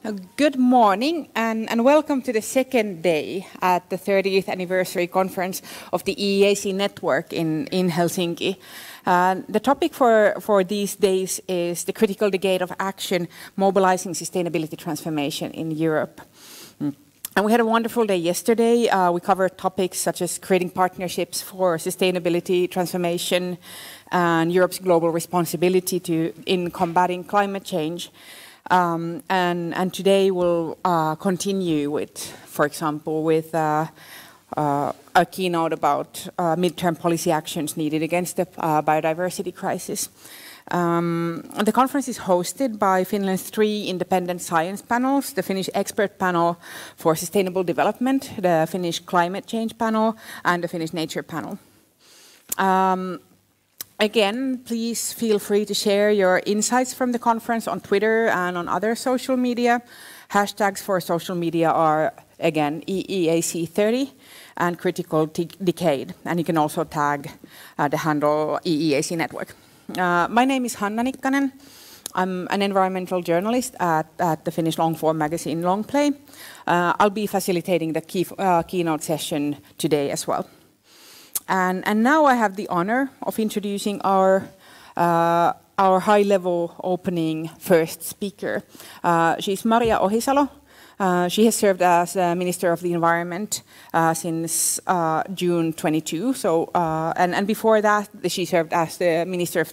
Good morning and welcome to the second day at the 30th anniversary conference of the EEAC Network in Helsinki. The topic for these days is the critical decade of action, mobilizing sustainability transformation in Europe. And we had a wonderful day yesterday. We covered topics such as creating partnerships for sustainability transformation and Europe's global responsibility in combating climate change. And today we'll continue with, for example, with a keynote about midterm policy actions needed against the biodiversity crisis. The conference is hosted by Finland's 3 independent science panels, the Finnish Expert Panel for Sustainable Development, the Finnish Climate Change Panel, and the Finnish Nature Panel. Again, please feel free to share your insights from the conference on Twitter and on other social media. Hashtags for social media are, again, EEAC30 and Critical Decade. And you can also tag the handle EEAC Network. My name is Hanna Nikkanen. I'm an environmental journalist at the Finnish long-form magazine Longplay. I'll be facilitating the keynote session today as well. And now I have the honor of introducing our high-level opening first speaker. She's Maria Ohisalo. She has served as Minister of the Environment since June 22. So, and before that, she served as the Minister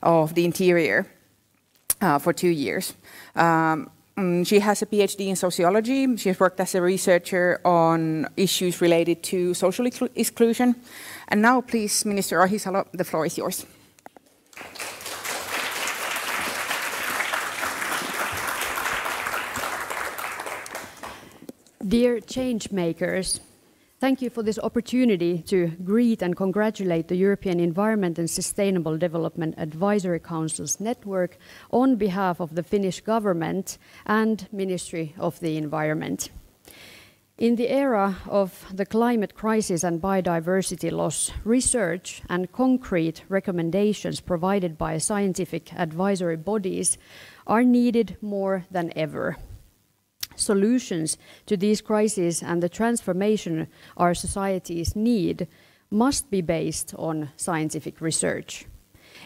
of the Interior for 2 years. She has a PhD in sociology. She has worked as a researcher on issues related to social exclusion. And now, please, Minister Ohisalo, the floor is yours. Dear change makers, thank you for this opportunity to greet and congratulate the European Environment and Sustainable Development Advisory Council's network on behalf of the Finnish government and Ministry of the Environment. In the era of the climate crisis and biodiversity loss, research and concrete recommendations provided by scientific advisory bodies are needed more than ever. Solutions to these crises and the transformation our societies need must be based on scientific research.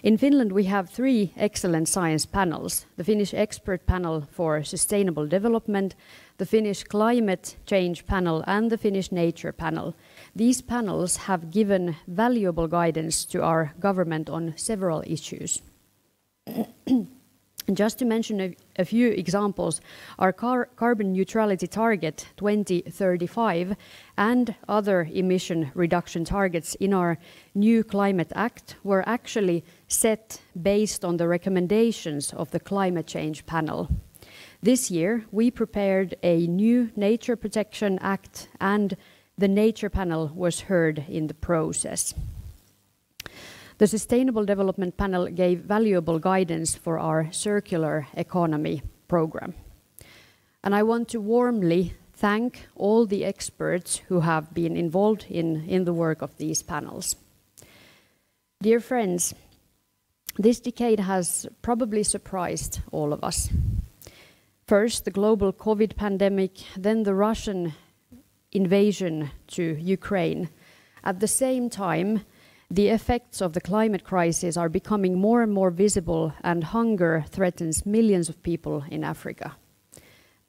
In Finland, we have 3 excellent science panels: the Finnish Expert Panel for Sustainable Development, the Finnish Climate Change Panel, and the Finnish Nature Panel. These panels have given valuable guidance to our government on several issues. Just to mention a few examples, our carbon neutrality target 2035 and other emission reduction targets in our new Climate Act were actually set based on the recommendations of the Climate Change Panel. This year, we prepared a new Nature Protection Act, and the Nature Panel was heard in the process. The Sustainable Development Panel gave valuable guidance for our circular economy program. And I want to warmly thank all the experts who have been involved in the work of these panels. Dear friends, this decade has probably surprised all of us. First, the global COVID pandemic, then the Russian invasion to Ukraine. At the same time, the effects of the climate crisis are becoming more and more visible, and hunger threatens millions of people in Africa.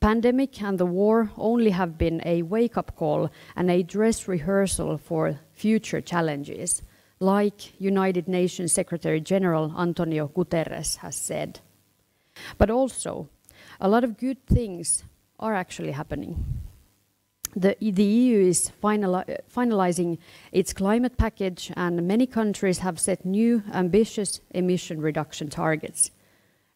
Pandemic and the war only have been a wake-up call and a dress rehearsal for future challenges, like United Nations Secretary General Antonio Guterres has said. But also, a lot of good things are actually happening. The EU is finalizing its climate package, and many countries have set new ambitious emission reduction targets.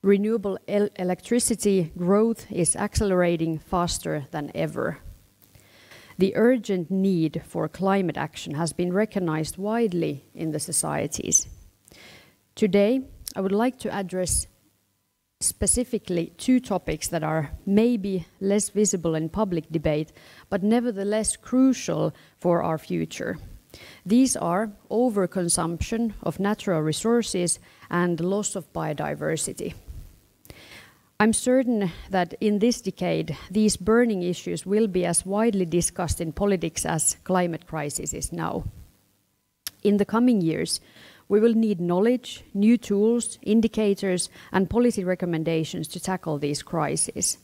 Renewable electricity growth is accelerating faster than ever. The urgent need for climate action has been recognized widely in the societies. Today, I would like to address specifically 2 topics that are maybe less visible in public debate, but nevertheless crucial for our future. These are overconsumption of natural resources and loss of biodiversity. I'm certain that in this decade, these burning issues will be as widely discussed in politics as climate crisis is now. In the coming years, we will need knowledge, new tools, indicators, and policy recommendations to tackle these crises.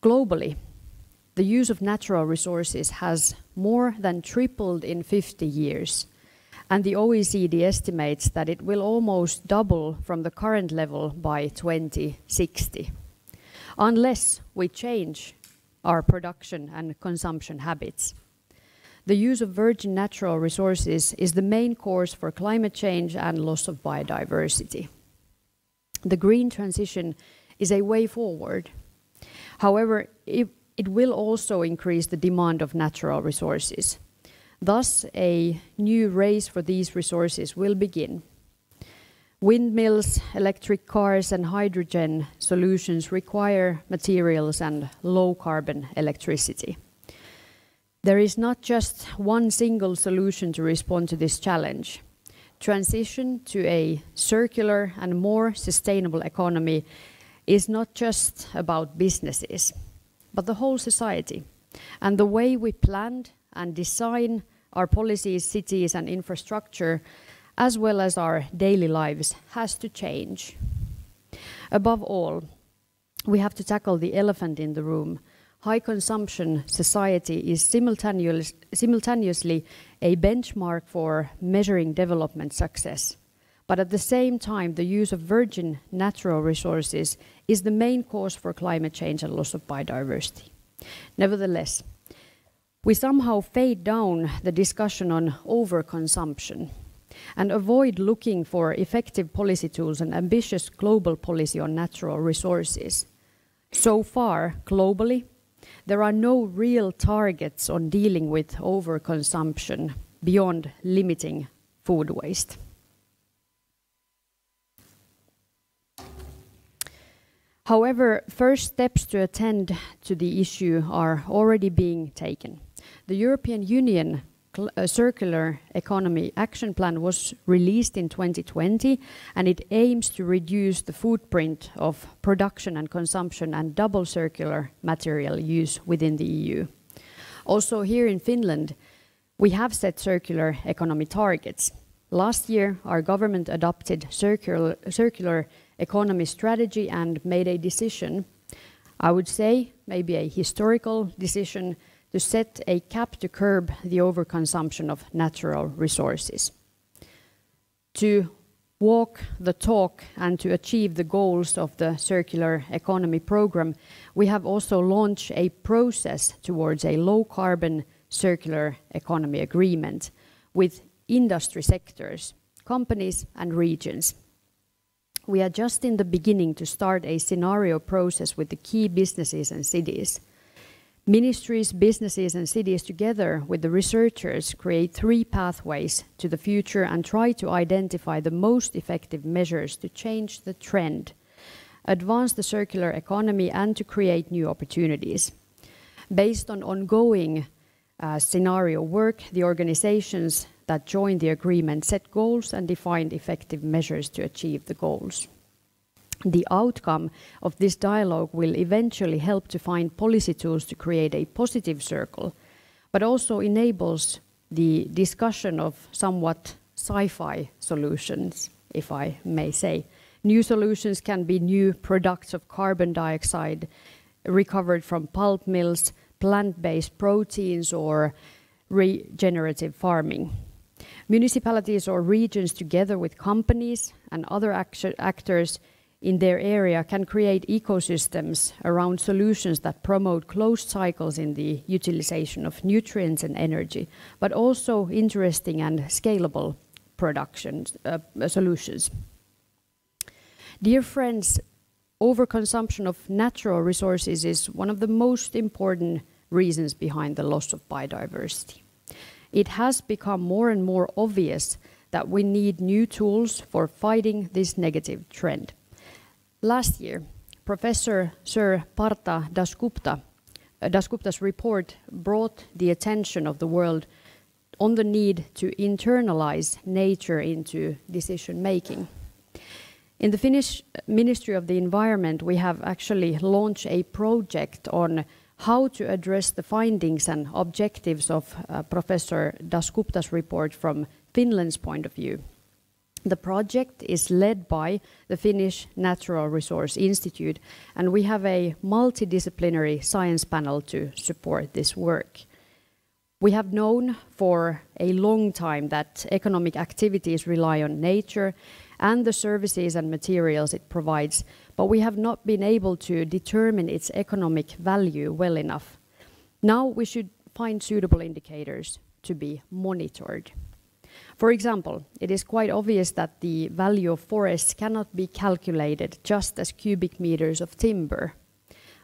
Globally, the use of natural resources has more than tripled in 50 years, and the OECD estimates that it will almost double from the current level by 2060, unless we change our production and consumption habits. The use of virgin natural resources is the main cause for climate change and loss of biodiversity. The green transition is a way forward. However, it will also increase the demand of natural resources. Thus, a new race for these resources will begin. Windmills, electric cars, and hydrogen solutions require materials and low-carbon electricity. There is not just one single solution to respond to this challenge. Transition to a circular and more sustainable economy is not just about businesses, but the whole society. And the way we plan and design our policies, cities, and infrastructure, as well as our daily lives, has to change. Above all, we have to tackle the elephant in the room. High consumption society is simultaneously a benchmark for measuring development success. But at the same time, the use of virgin natural resources is the main cause for climate change and loss of biodiversity. Nevertheless, we somehow fade down the discussion on overconsumption and avoid looking for effective policy tools and ambitious global policy on natural resources. So far, globally, there are no real targets on dealing with overconsumption beyond limiting food waste. However, first steps to attend to the issue are already being taken. The European Union Circular Economy Action Plan was released in 2020, and it aims to reduce the footprint of production and consumption and double circular material use within the EU. Also here in Finland, we have set circular economy targets. Last year, our government adopted circular economy strategy and made a decision, I would say maybe a historical decision, to set a cap to curb the overconsumption of natural resources. To walk the talk and to achieve the goals of the circular economy program, we have also launched a process towards a low-carbon circular economy agreement with industry sectors, companies and regions. We are just in the beginning to start a scenario process with the key businesses and cities. Ministries, businesses and cities together with the researchers create 3 pathways to the future and try to identify the most effective measures to change the trend, advance the circular economy and to create new opportunities. Based on ongoing scenario work, the organizations that joined the agreement set goals and defined effective measures to achieve the goals. The outcome of this dialogue will eventually help to find policy tools to create a positive circle, but also enables the discussion of somewhat sci-fi solutions, if I may say. New solutions can be new products of carbon dioxide recovered from pulp mills, plant-based proteins, or regenerative farming. Municipalities or regions, together with companies and other actors in their area, can create ecosystems around solutions that promote closed cycles in the utilization of nutrients and energy, but also interesting and scalable solutions. Dear friends, overconsumption of natural resources is one of the most important reasons behind the loss of biodiversity. It has become more and more obvious that we need new tools for fighting this negative trend. Last year, Professor Sir Partha Dasgupta's report brought the attention of the world on the need to internalize nature into decision-making. In the Finnish Ministry of the Environment, we have actually launched a project on how to address the findings and objectives of Professor Dasgupta's report from Finland's point of view. The project is led by the Finnish Natural Resource Institute, and we have a multidisciplinary science panel to support this work. We have known for a long time that economic activities rely on nature and the services and materials it provides, but we have not been able to determine its economic value well enough. Now we should find suitable indicators to be monitored. For example, it is quite obvious that the value of forests cannot be calculated just as cubic meters of timber.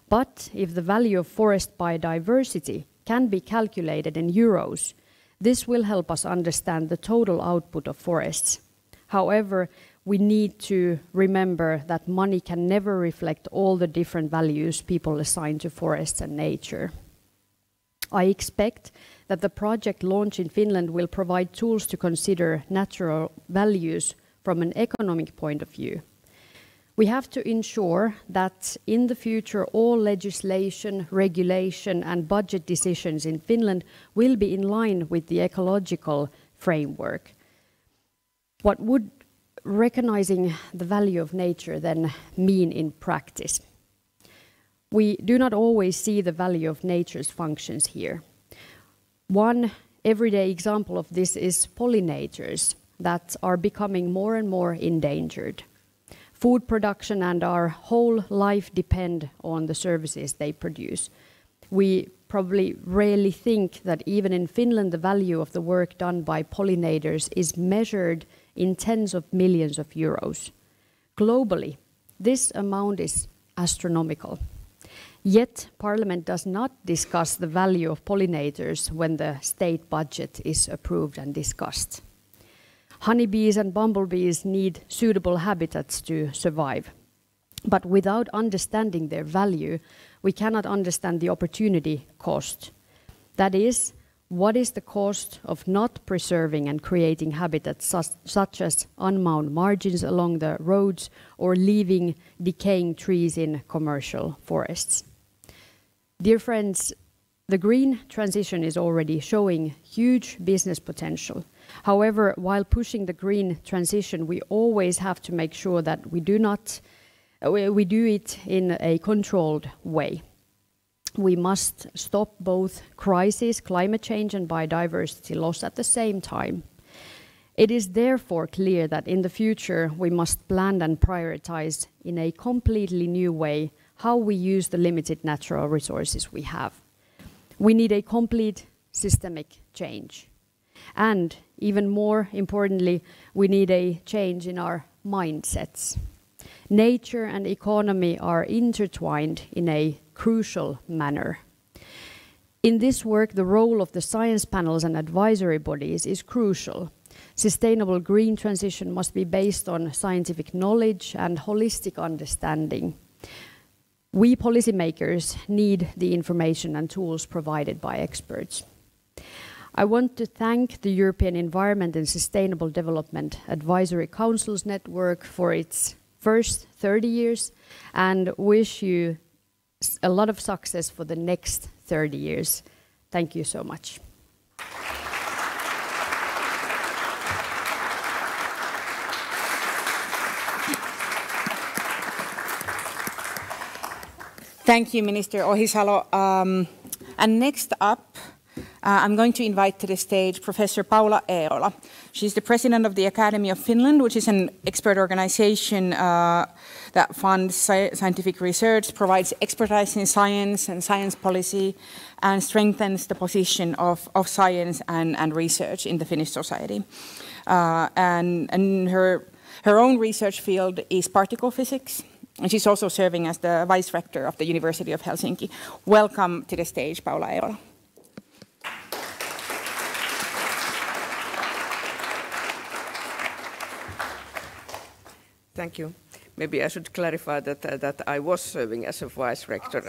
But if the value of forest biodiversity can be calculated in euros, this will help us understand the total output of forests. However, we need to remember that money can never reflect all the different values people assign to forests and nature. I expect that the project launch in Finland will provide tools to consider natural values from an economic point of view. We have to ensure that in the future all legislation, regulation and budget decisions in Finland will be in line with the ecological framework. What would recognizing the value of nature then mean in practice? We do not always see the value of nature's functions here. One everyday example of this is pollinators that are becoming more and more endangered. Food production and our whole life depend on the services they produce. We probably rarely think that even in Finland the value of the work done by pollinators is measured in tens of millions of euros. Globally, this amount is astronomical. Yet, Parliament does not discuss the value of pollinators when the state budget is approved and discussed. Honeybees and bumblebees need suitable habitats to survive. But without understanding their value, we cannot understand the opportunity cost. That is, what is the cost of not preserving and creating habitats such as unmown margins along the roads or leaving decaying trees in commercial forests? Dear friends, the green transition is already showing huge business potential. However, while pushing the green transition, we always have to make sure that we do it in a controlled way. We must stop both crisis, climate change and biodiversity loss at the same time. It is therefore clear that in the future we must plan and prioritize in a completely new way how we use the limited natural resources we have. We need a complete systemic change. And even more importantly, we need a change in our mindsets. Nature and economy are intertwined in a crucial manner. In this work, the role of the science panels and advisory bodies is crucial. Sustainable green transition must be based on scientific knowledge and holistic understanding. We policymakers need the information and tools provided by experts. I want to thank the European Environment and Sustainable Development Advisory Councils Network for its first 30 years and wish you a lot of success for the next 30 years. Thank you so much. Thank you, Minister Ohisalo. And next up, I'm going to invite to the stage Professor Paula Eerola. She's the president of the Academy of Finland, which is an expert organization that funds scientific research, provides expertise in science and science policy, and strengthens the position of science and research in the Finnish society. And her own research field is particle physics. And she's also serving as the vice rector of the University of Helsinki. Welcome to the stage, Paula Eerola. Thank you. Maybe I should clarify that I was serving as a vice rector,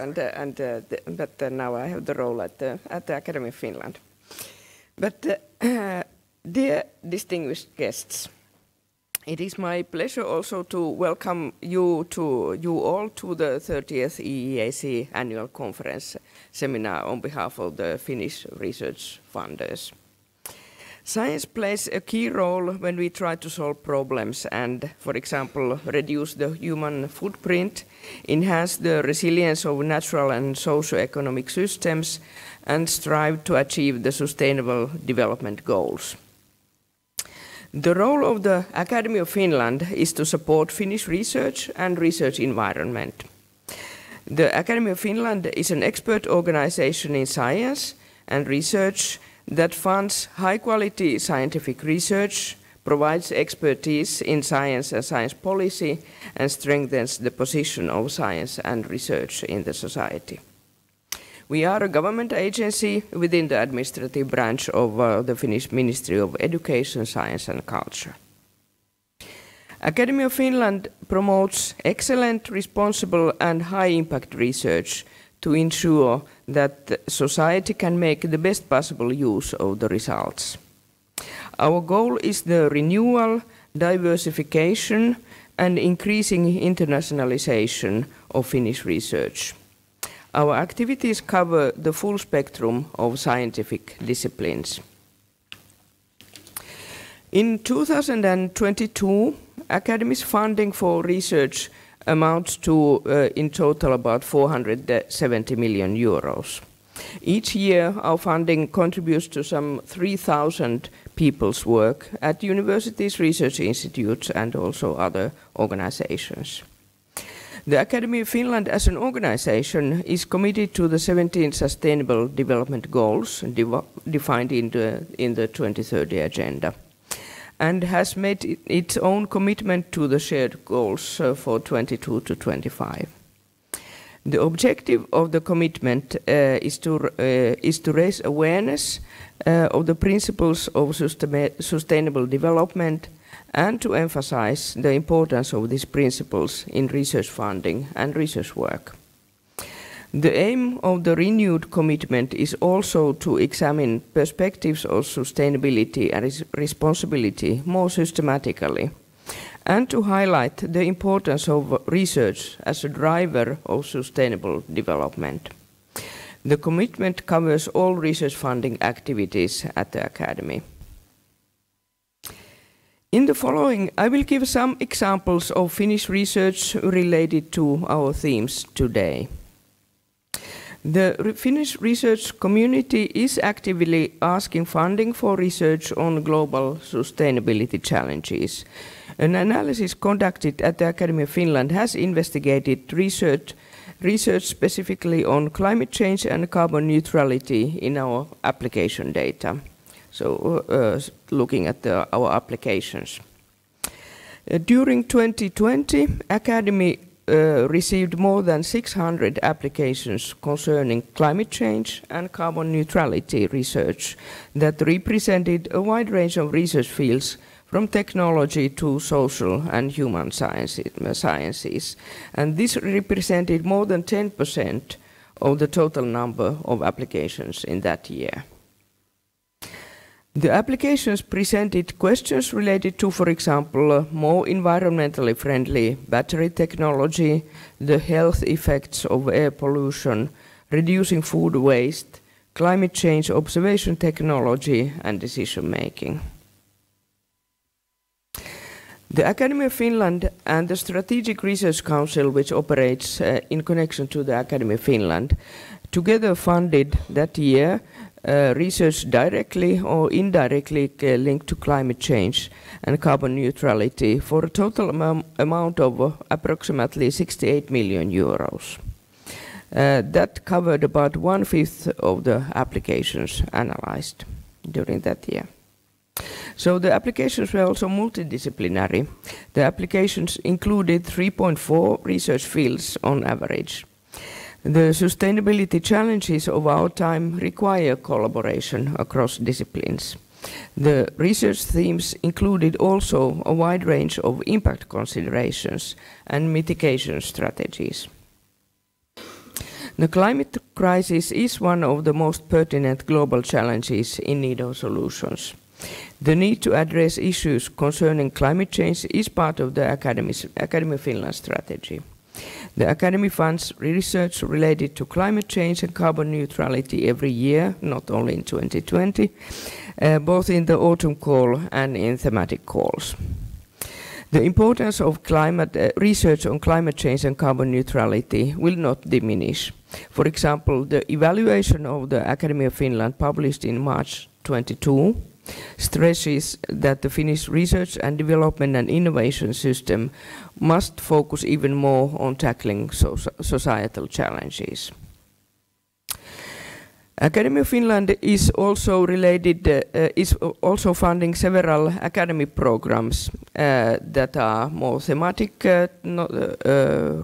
but now I have the role at the Academy of Finland. But dear distinguished guests, It is my pleasure also to welcome you all to the 30th EEAC Annual Conference Seminar on behalf of the Finnish research funders. Science plays a key role when we try to solve problems and, for example, reduce the human footprint, enhance the resilience of natural and socio-economic systems, and strive to achieve the sustainable development goals. The role of the Academy of Finland is to support Finnish research and research environment. The Academy of Finland is an expert organization in science and research that funds high-quality scientific research, provides expertise in science and science policy, and strengthens the position of science and research in the society. We are a government agency within the administrative branch of the Finnish Ministry of Education, Science and Culture. Academy of Finland promotes excellent, responsible and high-impact research to ensure that society can make the best possible use of the results. Our goal is the renewal, diversification and increasing internationalization of Finnish research. Our activities cover the full spectrum of scientific disciplines. In 2022, Academy's funding for research amounts to, in total, about 470 million euros. Each year, our funding contributes to some 3,000 people's work at universities, research institutes, and also other organizations. The Academy of Finland as an organization is committed to the 17 Sustainable Development Goals defined in the 2030 Agenda, and has made its own commitment to the shared goals for 22 to 25. The objective of the commitment is to raise awareness of the principles of sustainable development and to emphasize the importance of these principles in research funding and research work. The aim of the renewed commitment is also to examine perspectives of sustainability and responsibility more systematically, and to highlight the importance of research as a driver of sustainable development. The commitment covers all research funding activities at the Academy. In the following, I will give some examples of Finnish research related to our themes today. The Finnish research community is actively asking funding for research on global sustainability challenges. An analysis conducted at the Academy of Finland has investigated research specifically on climate change and carbon neutrality in our application data. So looking at our applications. During 2020, Academy received more than 600 applications concerning climate change and carbon neutrality research that represented a wide range of research fields from technology to social and human sciences. And this represented more than 10% of the total number of applications in that year. The applications presented questions related to, for example, more environmentally friendly battery technology, the health effects of air pollution, reducing food waste, climate change observation technology, and decision making. The Academy of Finland and the Strategic Research Council, which operates in connection to the Academy of Finland, together funded that year research directly or indirectly linked to climate change and carbon neutrality for a total amount of approximately 68 million euros. That covered about 1/5 of the applications analyzed during that year. So the applications were also multidisciplinary. The applications included 3.4 research fields on average. The sustainability challenges of our time require collaboration across disciplines. The research themes included also a wide range of impact considerations and mitigation strategies. The climate crisis is one of the most pertinent global challenges in need of solutions. The need to address issues concerning climate change is part of the Academy Finland strategy. The Academy funds research related to climate change and carbon neutrality every year, not only in 2020, both in the autumn call and in thematic calls. The importance of research on climate change and carbon neutrality will not diminish. For example, the evaluation of the Academy of Finland published in March 2022 stresses that the Finnish research and development and innovation system must focus even more on tackling societal challenges. Academy of Finland is also funding several academy programs that are more thematic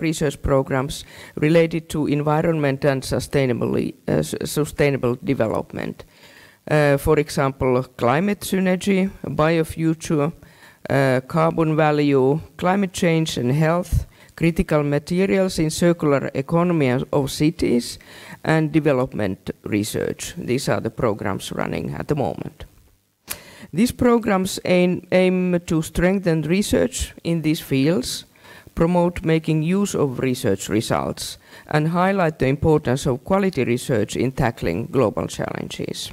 research programs related to environment and sustainable development. For example, climate synergy, biofuture, carbon value, climate change and health, critical materials in circular economy of cities, and development research. These are the programs running at the moment. These programs aim to strengthen research in these fields, promote making use of research results, and highlight the importance of quality research in tackling global challenges.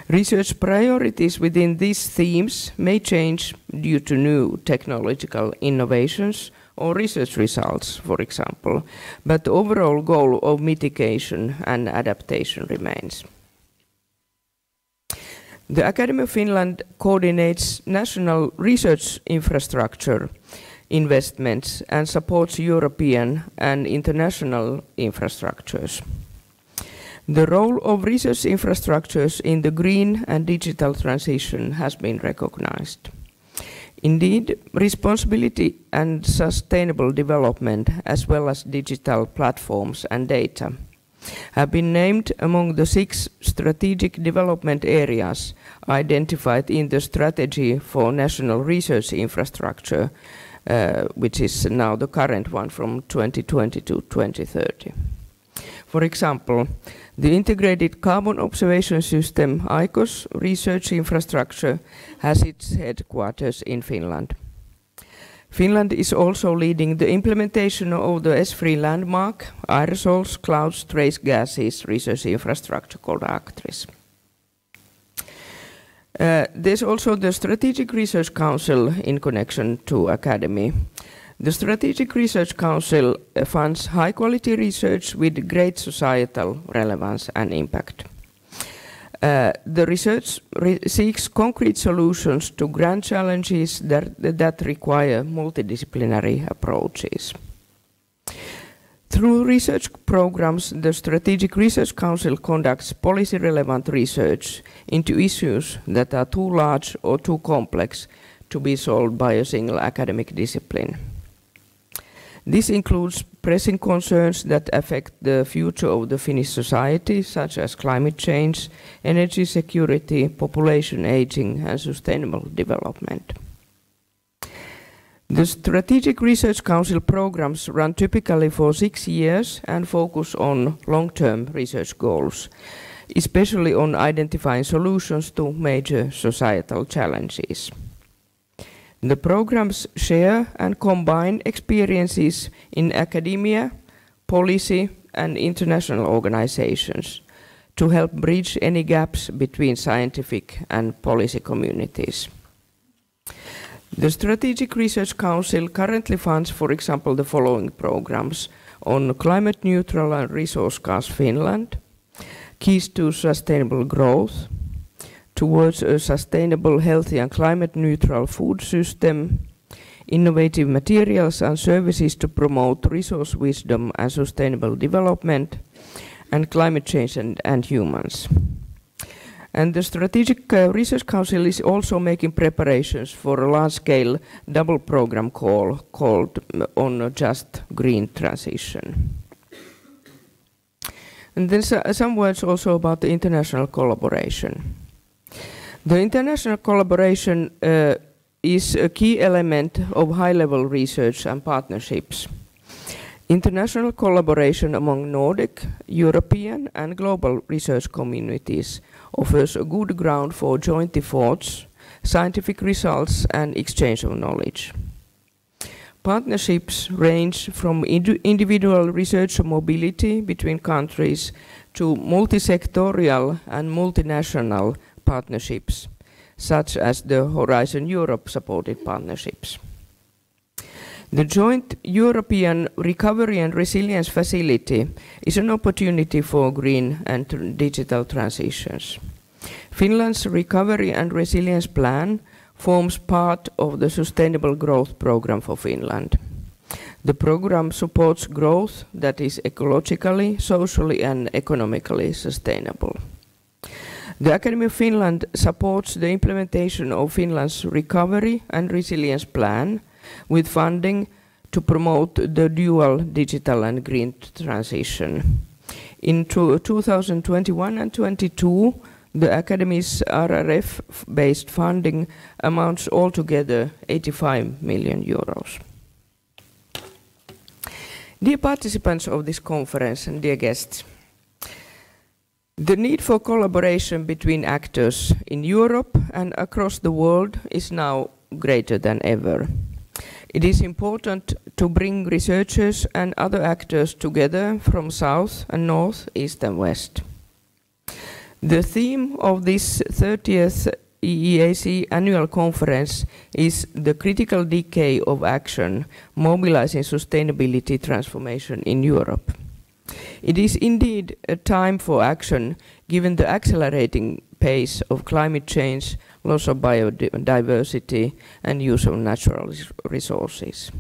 Research priorities within these themes may change due to new technological innovations or research results, for example, but the overall goal of mitigation and adaptation remains. The Academy of Finland coordinates national research infrastructure investments and supports European and international infrastructures. The role of research infrastructures in the green and digital transition has been recognized. Indeed, responsibility and sustainable development, as well as digital platforms and data, have been named among the 6 strategic development areas identified in the Strategy for National Research Infrastructure, which is now the current one from 2020 to 2030. For example, the Integrated Carbon Observation System, ICOS, research infrastructure has its headquarters in Finland. Finland is also leading the implementation of the S3 landmark, aerosols, clouds, trace gases research infrastructure called ACTRIS. There's also the Strategic Research Council in connection to Academy. The Strategic Research Council funds high-quality research with great societal relevance and impact. The research seeks concrete solutions to grand challenges that require multidisciplinary approaches. Through research programs, the Strategic Research Council conducts policy-relevant research into issues that are too large or too complex to be solved by a single academic discipline. This includes pressing concerns that affect the future of the Finnish society, such as climate change, energy security, population aging, and sustainable development. The Strategic Research Council programs run typically for 6 years and focus on long-term research goals, especially on identifying solutions to major societal challenges. The programs share and combine experiences in academia, policy, and international organizations to help bridge any gaps between scientific and policy communities. The Strategic Research Council currently funds, for example, the following programs on climate neutral and resource scarce Finland, keys to sustainable growth, towards a sustainable, healthy and climate-neutral food system, innovative materials and services to promote resource wisdom and sustainable development, and climate change and humans. And the Strategic Research Council is also making preparations for a large-scale double program called on just green transition. And then some words also about the international collaboration. The international collaboration is a key element of high-level research and partnerships. International collaboration among Nordic, European and global research communities offers a good ground for joint efforts scientific results and exchange of knowledge. Partnerships range from individual research mobility between countries to multi-sectorial and multinational partnerships, such as the Horizon Europe supported partnerships. The joint European Recovery and Resilience Facility is an opportunity for green and digital transitions. Finland's Recovery and Resilience Plan forms part of the Sustainable Growth Programme for Finland. The programme supports growth that is ecologically, socially and economically sustainable. The Academy of Finland supports the implementation of Finland's Recovery and Resilience Plan with funding to promote the dual digital and green transition. In 2021 and 2022, the Academy's RRF-based funding amounts altogether 85 million euros. Dear participants of this conference and dear guests, the need for collaboration between actors in Europe and across the world is now greater than ever. It is important to bring researchers and other actors together from South and North, East and West. The theme of this 30th EEAC annual conference is the critical decade of action, mobilizing sustainability transformation in Europe. It is indeed a time for action given the accelerating pace of climate change, loss of biodiversity and use of natural resources.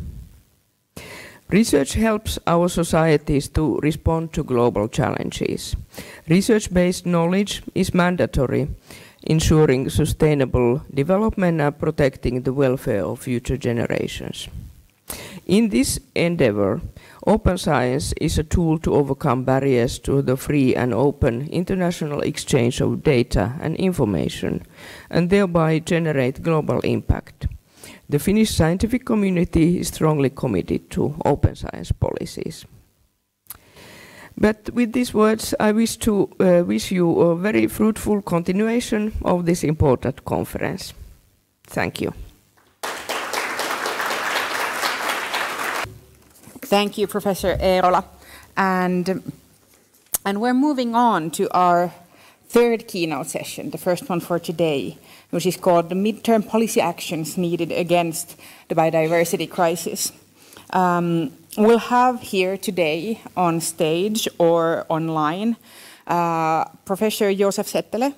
Research helps our societies to respond to global challenges. Research-based knowledge is mandatory, ensuring sustainable development and protecting the welfare of future generations. In this endeavor, open science is a tool to overcome barriers to the free and open international exchange of data and information, and thereby generate global impact. The Finnish scientific community is strongly committed to open science policies. But with these words, I wish to wish you a very fruitful continuation of this important conference. Thank you. Thank you, Professor Eerola. And we're moving on to our third keynote session, the first one for today, which is called the Midterm Policy Actions Needed Against the Biodiversity Crisis. We'll have here today on stage or online Professor Josef Settele,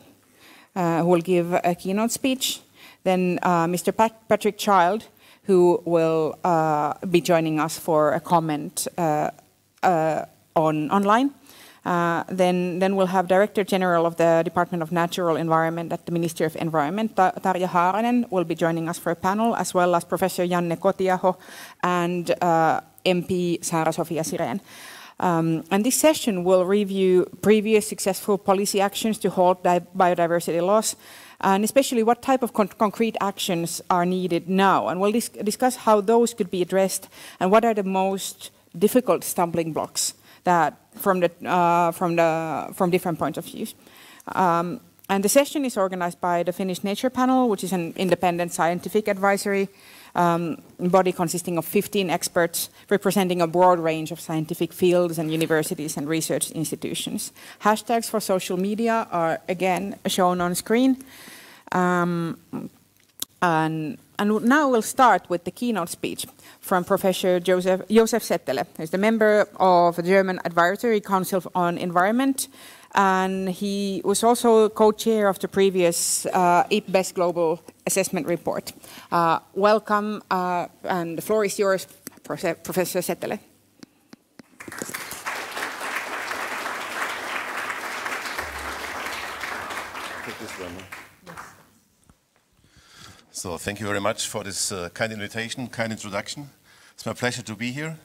who will give a keynote speech, then Mr. Patrick Child, who will be joining us for a comment online. Then we'll have Director General of the Department of Natural Environment at the Ministry of Environment, Tarja Haaranen, will be joining us for a panel, as well as Professor Janne Kotiaho and MP Saara-Sofia Sirén. And this session will review previous successful policy actions to halt biodiversity loss, and especially what type of concrete actions are needed now. And we'll discuss how those could be addressed and what are the most difficult stumbling blocks that from different points of view. And the session is organized by the Finnish Nature Panel, which is an independent scientific advisory body consisting of 15 experts representing a broad range of scientific fields and universities and research institutions. Hashtags for social media are again shown on screen. And now we'll start with the keynote speech from Professor Josef Settele, who is the member of the German Advisory Council on Environment, and he was also co-chair of the previous IPBES Global Assessment Report. Welcome, and the floor is yours, Professor Settele. So thank you very much for this kind invitation, kind introduction. It's my pleasure to be here.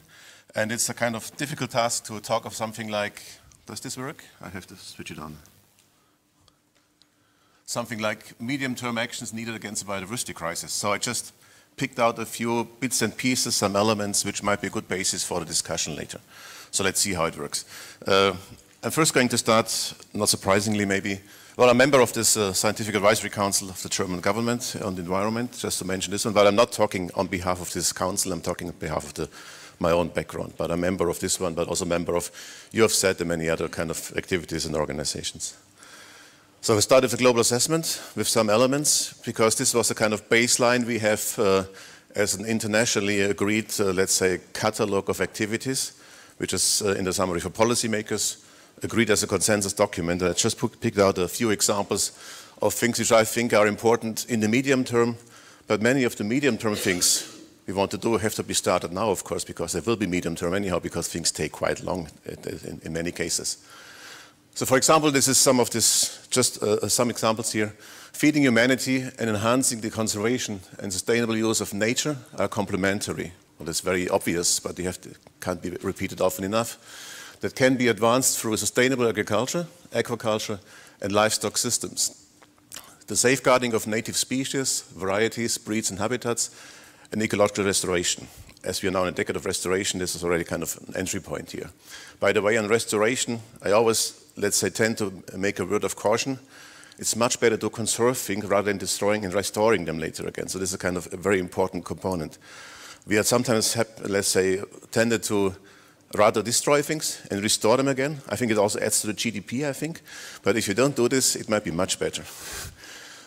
And it's a kind of difficult task to talk of something like, does this work? I have to switch it on. Something like medium-term actions needed against the biodiversity crisis. So I just picked out a few bits and pieces, some elements which might be a good basis for the discussion later. So let's see how it works. I'm first going to start, not surprisingly maybe, Well, I'm a member of this Scientific Advisory Council of the German government on the environment, just to mention this one, but I'm not talking on behalf of this council, I'm talking on behalf of my own background, but I'm a member of this one, but also a member of, you have said, and many other kind of activities and organizations. So we started the global assessment with some elements, because this was the kind of baseline we have as an internationally agreed, let's say, catalog of activities, which is in the summary for policymakers, agreed as a consensus document. I just picked out a few examples of things which I think are important in the medium term, but many of the medium term things we want to do have to be started now, of course, because they will be medium term anyhow, because things take quite long in many cases. So for example, this is some of this, just some examples here. Feeding humanity and enhancing the conservation and sustainable use of nature are complementary. Well, that's very obvious, but can't be repeated often enough. That can be advanced through sustainable agriculture, aquaculture, and livestock systems. The safeguarding of native species, varieties, breeds, and habitats, and ecological restoration. As we are now in a decade of restoration, this is already kind of an entry point here. By the way, on restoration, I always, let's say, tend to make a word of caution. It's much better to conserve things rather than destroying and restoring them later again. So this is a kind of a very important component. We have sometimes, let's say, tended to rather destroy things and restore them again. I think it also adds to the GDP, I think. But if you don't do this, it might be much better.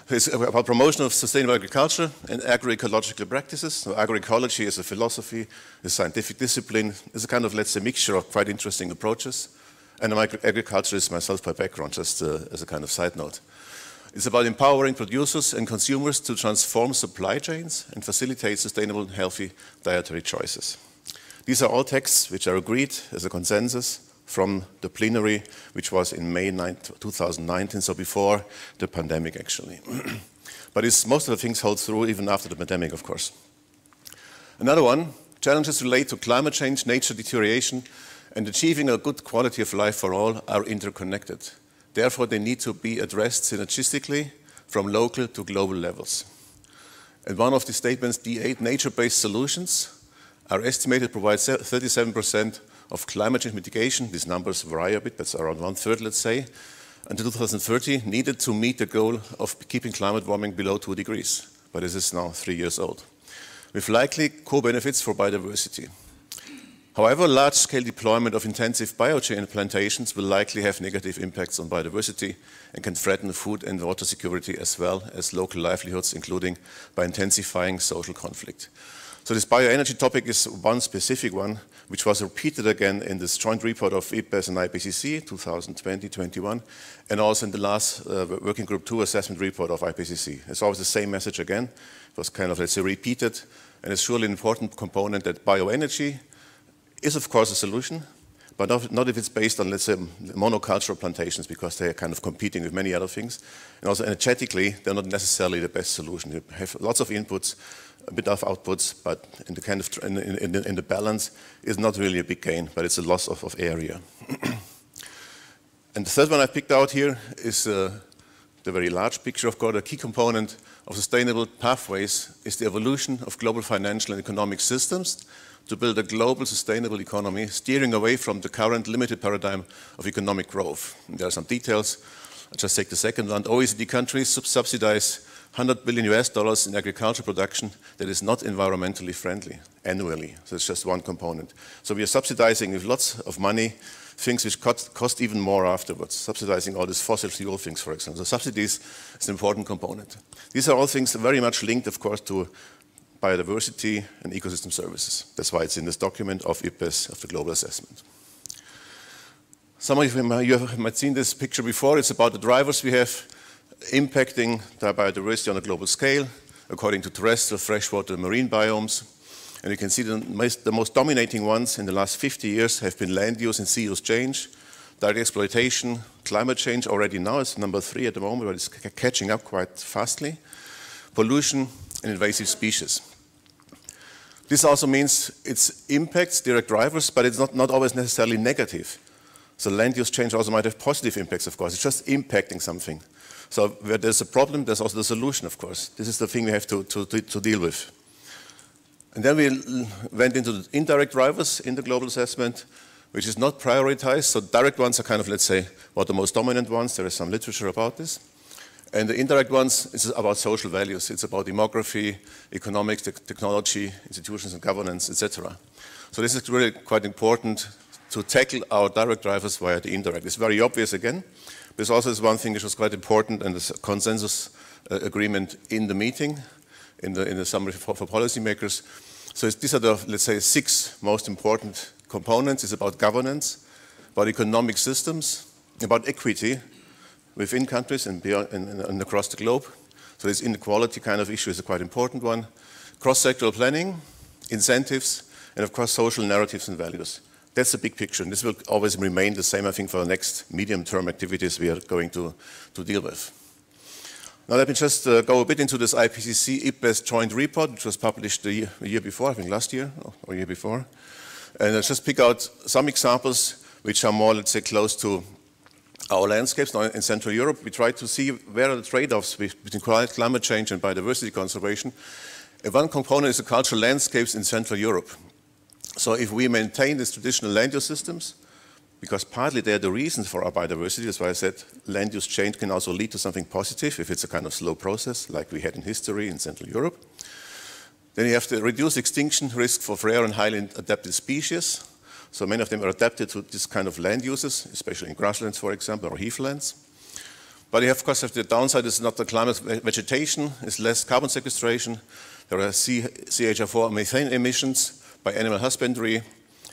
It's about promotion of sustainable agriculture and agroecological practices. So agroecology is a philosophy, a scientific discipline. It's a kind of, let's say, mixture of quite interesting approaches. And agriculture is myself by background, just as a kind of side note. It's about empowering producers and consumers to transform supply chains and facilitate sustainable and healthy dietary choices. These are all texts which are agreed as a consensus from the plenary, which was in May 2019, so before the pandemic actually. But most of the things hold through even after the pandemic, of course. Another one, challenges relate to climate change, nature deterioration, and achieving a good quality of life for all are interconnected. Therefore, they need to be addressed synergistically from local to global levels. And one of the statements, the 8 nature-based solutions are estimated to provide 37% of climate change mitigation. These numbers vary a bit, that's around 1/3, let's say, until 2030, needed to meet the goal of keeping climate warming below 2 degrees. But this is now 3 years old, with likely co-benefits for biodiversity. However, large-scale deployment of intensive biochain plantations will likely have negative impacts on biodiversity and can threaten food and water security as well as local livelihoods, including by intensifying social conflict. So this bioenergy topic is one specific one, which was repeated again in this joint report of IPBES and IPCC 2020-21, and also in the last Working Group 2 assessment report of IPCC. It's always the same message again. It was kind of, let's say, repeated, and it's surely an important component that bioenergy is, of course, a solution, but not if it's based on, let's say, monocultural plantations, because they are kind of competing with many other things. And also energetically, they're not necessarily the best solution. You have lots of inputs, a bit of outputs, but in the kind of in the balance is not really a big gain, but it's a loss of area. And the third one I picked out here is the very large picture. Of course, a key component of sustainable pathways is the evolution of global financial and economic systems to build a global sustainable economy, steering away from the current limited paradigm of economic growth. And there are some details. I'll just take the second one. OECD countries subsidize $100 billion in agriculture production that is not environmentally friendly annually. So it's just one component. So we are subsidizing with lots of money things which cost even more afterwards, subsidizing all these fossil fuel things, for example. So subsidies is an important component. These are all things very much linked, of course, to biodiversity and ecosystem services. That's why it's in this document of IPBES, of the global assessment. Some of you might have seen this picture before. It's about the drivers we have impacting the biodiversity on a global scale, according to terrestrial, freshwater, and marine biomes. And you can see the most dominating ones in the last 50 years have been land use and sea use change, direct exploitation, climate change already now is number 3 at the moment, but it's catching up quite fastly, pollution, and invasive species. This also means it's impacts, direct drivers, but it's not always necessarily negative. So land use change also might have positive impacts, of course. It's just impacting something. So where there's a problem, there's also the solution, of course. This is the thing we have to deal with. And then we went into the indirect drivers in the global assessment. which is not prioritized. So direct ones are kind of, let's say, what the most dominant ones. There is some literature about this. And the indirect ones is about social values. It's about demography, economics, technology, institutions and governance, etc. So this is really quite important to tackle our direct drivers via the indirect. It's very obvious again. This also is one thing which was quite important, and this consensus agreement in the meeting, in the summary for policymakers. So these are the, let's say, 6 most important components. It's about governance, about economic systems, about equity within countries and beyond, and across the globe. So this inequality kind of issue is a quite important one. Cross-sectoral planning, incentives, and of course social narratives and values. That's the big picture, and this will always remain the same, I think, for the next medium-term activities we are going to deal with. Now let me just go a bit into this IPCC IPBES joint report, which was published the year before, I think last year or year before. And I'll just pick out some examples which are more, let's say, close to our landscapes. Now in Central Europe, we try to see where are the trade-offs between climate change and biodiversity conservation. And one component is the cultural landscapes in Central Europe. So if we maintain these traditional land use systems, because partly they're the reasons for our biodiversity, that's why I said land use change can also lead to something positive if it's a kind of slow process like we had in history in Central Europe. Then you have to reduce extinction risk for rare and highly adapted species. So many of them are adapted to this kind of land uses, especially in grasslands, for example, or heathlands. But you have, of course, the downside is not the climate vegetation, it's less carbon sequestration. There are CH4 methane emissions by animal husbandry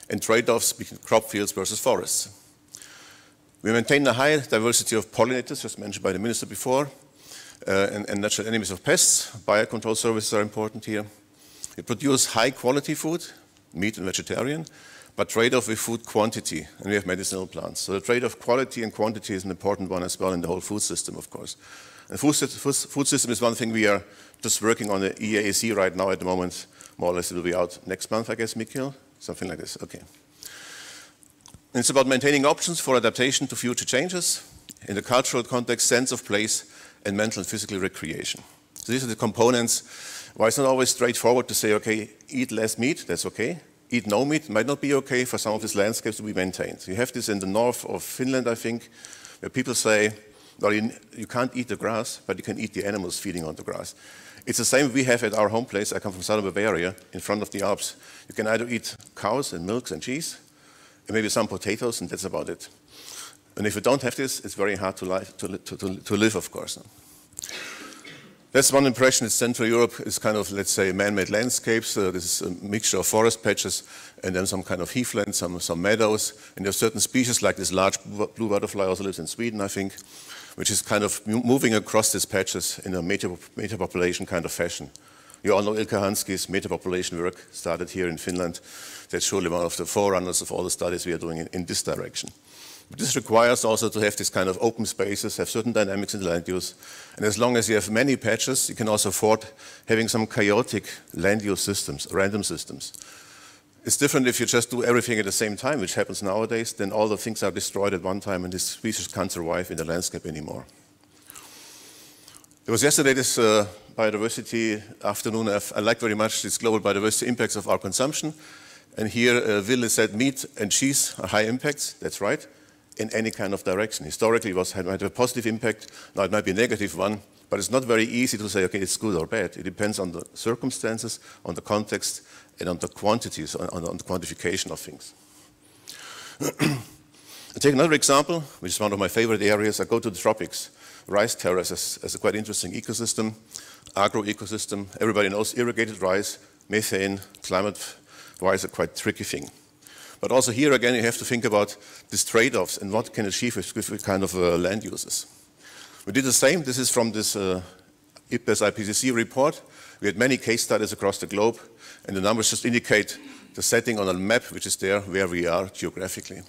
and trade-offs between crop fields versus forests. We maintain a high diversity of pollinators, just mentioned by the minister before, and natural enemies of pests. Biocontrol services are important here. We produce high-quality food, meat and vegetarian, but trade-off with food quantity, and we have medicinal plants. So the trade-off quality and quantity is an important one as well in the whole food system, of course. And food system is one thing we are just working on the EEAC right now at the moment. More or less it will be out next month, I guess, Mikhail? Something like this, okay. And it's about maintaining options for adaptation to future changes in the cultural context, sense of place, and mental and physical recreation. So these are the components why it's not always straightforward to say, okay, eat less meat, that's okay. Eat no meat might not be okay for some of these landscapes to be maintained. So you have this in the north of Finland, I think, where people say, well, you can't eat the grass, but you can eat the animals feeding on the grass. It's the same we have at our home place. I come from southern Bavaria, in front of the Alps. You can either eat cows and milks and cheese, and maybe some potatoes, and that's about it. And if you don't have this, it's very hard to live, of course. That's one impression. Central Europe is kind of, let's say, man-made landscapes. This is a mixture of forest patches and then some kind of heathland, some meadows. And there are certain species, like this large blue butterfly also lives in Sweden, I think, which is kind of moving across these patches in a meta-population kind of fashion. You all know Ilkka Hansky's meta-population work started here in Finland. That's surely one of the forerunners of all the studies we are doing in this direction. But this requires also to have this kind of open spaces, have certain dynamics in the land use. And as long as you have many patches, you can also afford having some chaotic land use systems, random systems. It's different if you just do everything at the same time, which happens nowadays, then all the things are destroyed at one time and this species can't survive in the landscape anymore. There was yesterday this biodiversity afternoon. I like very much these global biodiversity impacts of our consumption. And here Ville said meat and cheese are high impacts, that's right, in any kind of direction. Historically it might have a positive impact, now it might be a negative one, but it's not very easy to say, okay, it's good or bad. It depends on the circumstances, on the context, and on the quantities, on the quantification of things. I take another example, which is one of my favorite areas. I go to the tropics. Rice terraces as a quite interesting ecosystem, agro-ecosystem. Everybody knows irrigated rice, methane, climate-wise a quite tricky thing. But also here again, you have to think about these trade-offs and what can achieve with kind of land uses. We did the same. This is from this IPBES IPCC report. We had many case studies across the globe, and the numbers just indicate the setting on a map which is there where we are geographically.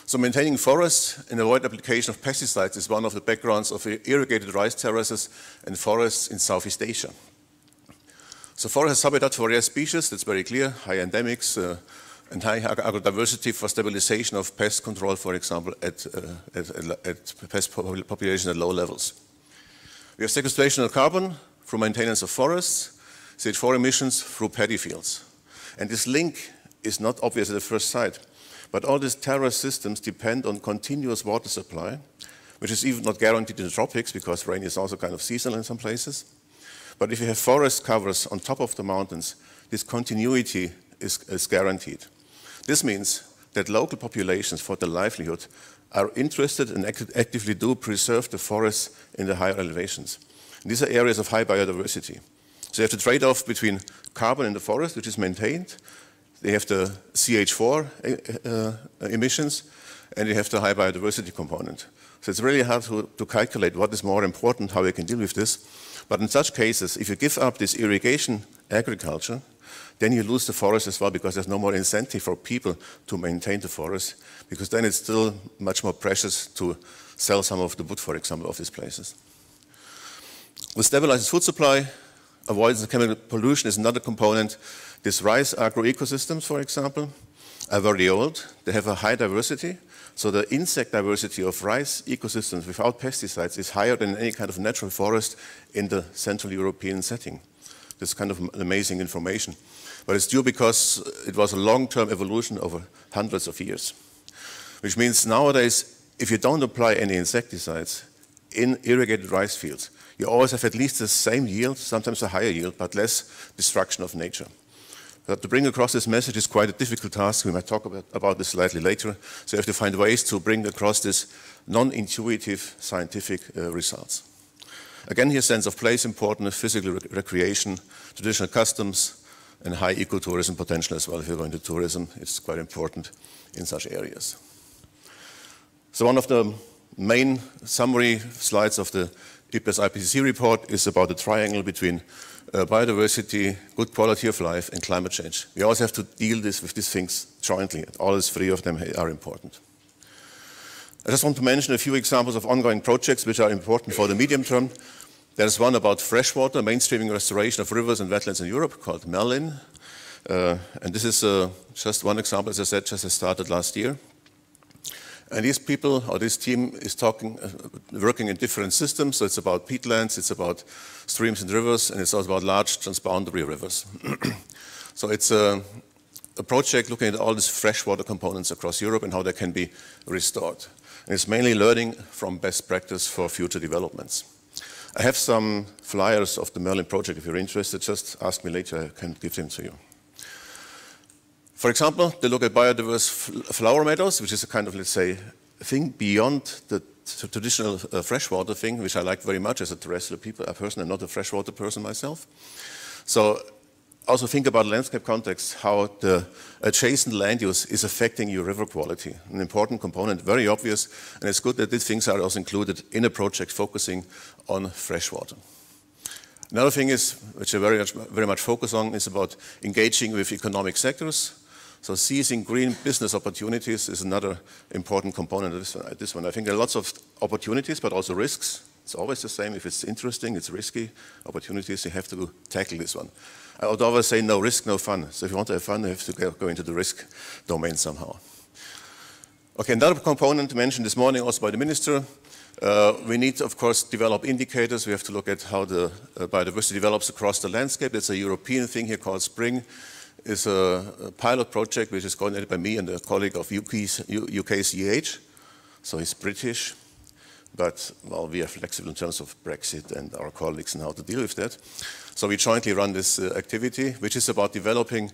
So maintaining forests and avoid application of pesticides is one of the backgrounds of irrigated rice terraces and forests in Southeast Asia. So forest habitat for rare species, that's very clear, high endemics and high agrodiversity for stabilization of pest control, for example, at pest population at low levels. We have sequestration of carbon through maintenance of forests, CH4 emissions through paddy fields. And this link is not obvious at the first sight. But all these terrace systems depend on continuous water supply, which is even not guaranteed in the tropics because rain is also kind of seasonal in some places. But if you have forest covers on top of the mountains, this continuity is guaranteed. This means that local populations for their livelihood are interested and actively do preserve the forests in the higher elevations. And these are areas of high biodiversity. So you have the trade-off between carbon in the forest, which is maintained, they have the CH4 emissions, and you have the high biodiversity component. So it's really hard to calculate what is more important, how we can deal with this. But in such cases, if you give up this irrigation agriculture, then you lose the forest as well because there's no more incentive for people to maintain the forest, because then it's still much more precious to sell some of the wood, for example, of these places. With stabilized food supply, avoidance of chemical pollution is another component. These rice agroecosystems, for example, are very old. They have a high diversity. So the insect diversity of rice ecosystems without pesticides is higher than any kind of natural forest in the Central European setting. This is kind of amazing information. But it's due because it was a long-term evolution over hundreds of years. Which means nowadays, if you don't apply any insecticides in irrigated rice fields, you always have at least the same yield, sometimes a higher yield, but less destruction of nature. But to bring across this message is quite a difficult task. We might talk about this slightly later. So you have to find ways to bring across this non-intuitive scientific results. Again, here sense of place important, physical recreation, traditional customs, and high ecotourism potential as well. If you're going to tourism, it's quite important in such areas. So one of the main summary slides of the IPBES IPCC report is about the triangle between biodiversity, good quality of life, and climate change. We always have to deal with these things jointly. All these three of them are important. I just want to mention a few examples of ongoing projects which are important for the medium term. There's one about freshwater, mainstreaming restoration of rivers and wetlands in Europe called Merlin. And this is just one example, as I said, just started last year. And these people, or this team, is working in different systems. So it's about peatlands, it's about streams and rivers, and it's also about large transboundary rivers. So it's a project looking at all these freshwater components across Europe and how they can be restored. And it's mainly learning from best practice for future developments. I have some flyers of the Merlin project. If you're interested, just ask me later. I can give them to you. For example, they look at biodiverse flower meadows, which is a kind of, let's say, thing beyond the traditional freshwater thing, which I like very much as a terrestrial person. I'm not a freshwater person myself. So also think about landscape context, how the adjacent land use is affecting your river quality. An important component, very obvious, and it's good that these things are also included in a project focusing on freshwater. Another thing is, which I very much focus on, is about engaging with economic sectors. So seizing green business opportunities is another important component of this one. I think there are lots of opportunities, but also risks. It's always the same. If it's interesting, it's risky. Opportunities, you have to tackle this one. I would always say no risk, no fun. So if you want to have fun, you have to go into the risk domain somehow. Okay, another component mentioned this morning also by the minister. We need, of course, develop indicators. We have to look at how the biodiversity develops across the landscape. It's a European thing here called SPRING. It's a pilot project which is coordinated by me and a colleague of UK's EEAC. So he's British, but well, we are flexible in terms of Brexit and our colleagues and how to deal with that. So we jointly run this activity, which is about developing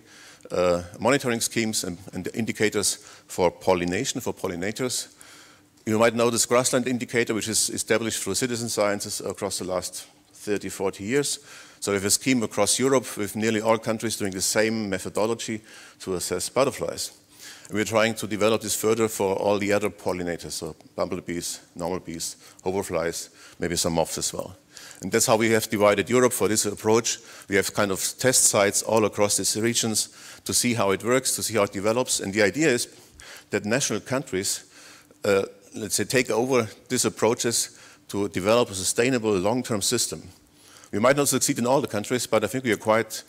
monitoring schemes and indicators for pollination, for pollinators. You might know this grassland indicator, which is established through citizen sciences across the last 30, 40 years. So we have a scheme across Europe with nearly all countries doing the same methodology to assess butterflies. And we're trying to develop this further for all the other pollinators, so bumblebees, normal bees, hoverflies, maybe some moths as well. And that's how we have divided Europe for this approach. We have kind of test sites all across these regions to see how it works, to see how it develops. And the idea is that national countries, let's say, take over these approaches to develop a sustainable long-term system. We might not succeed in all the countries, but I think we are quite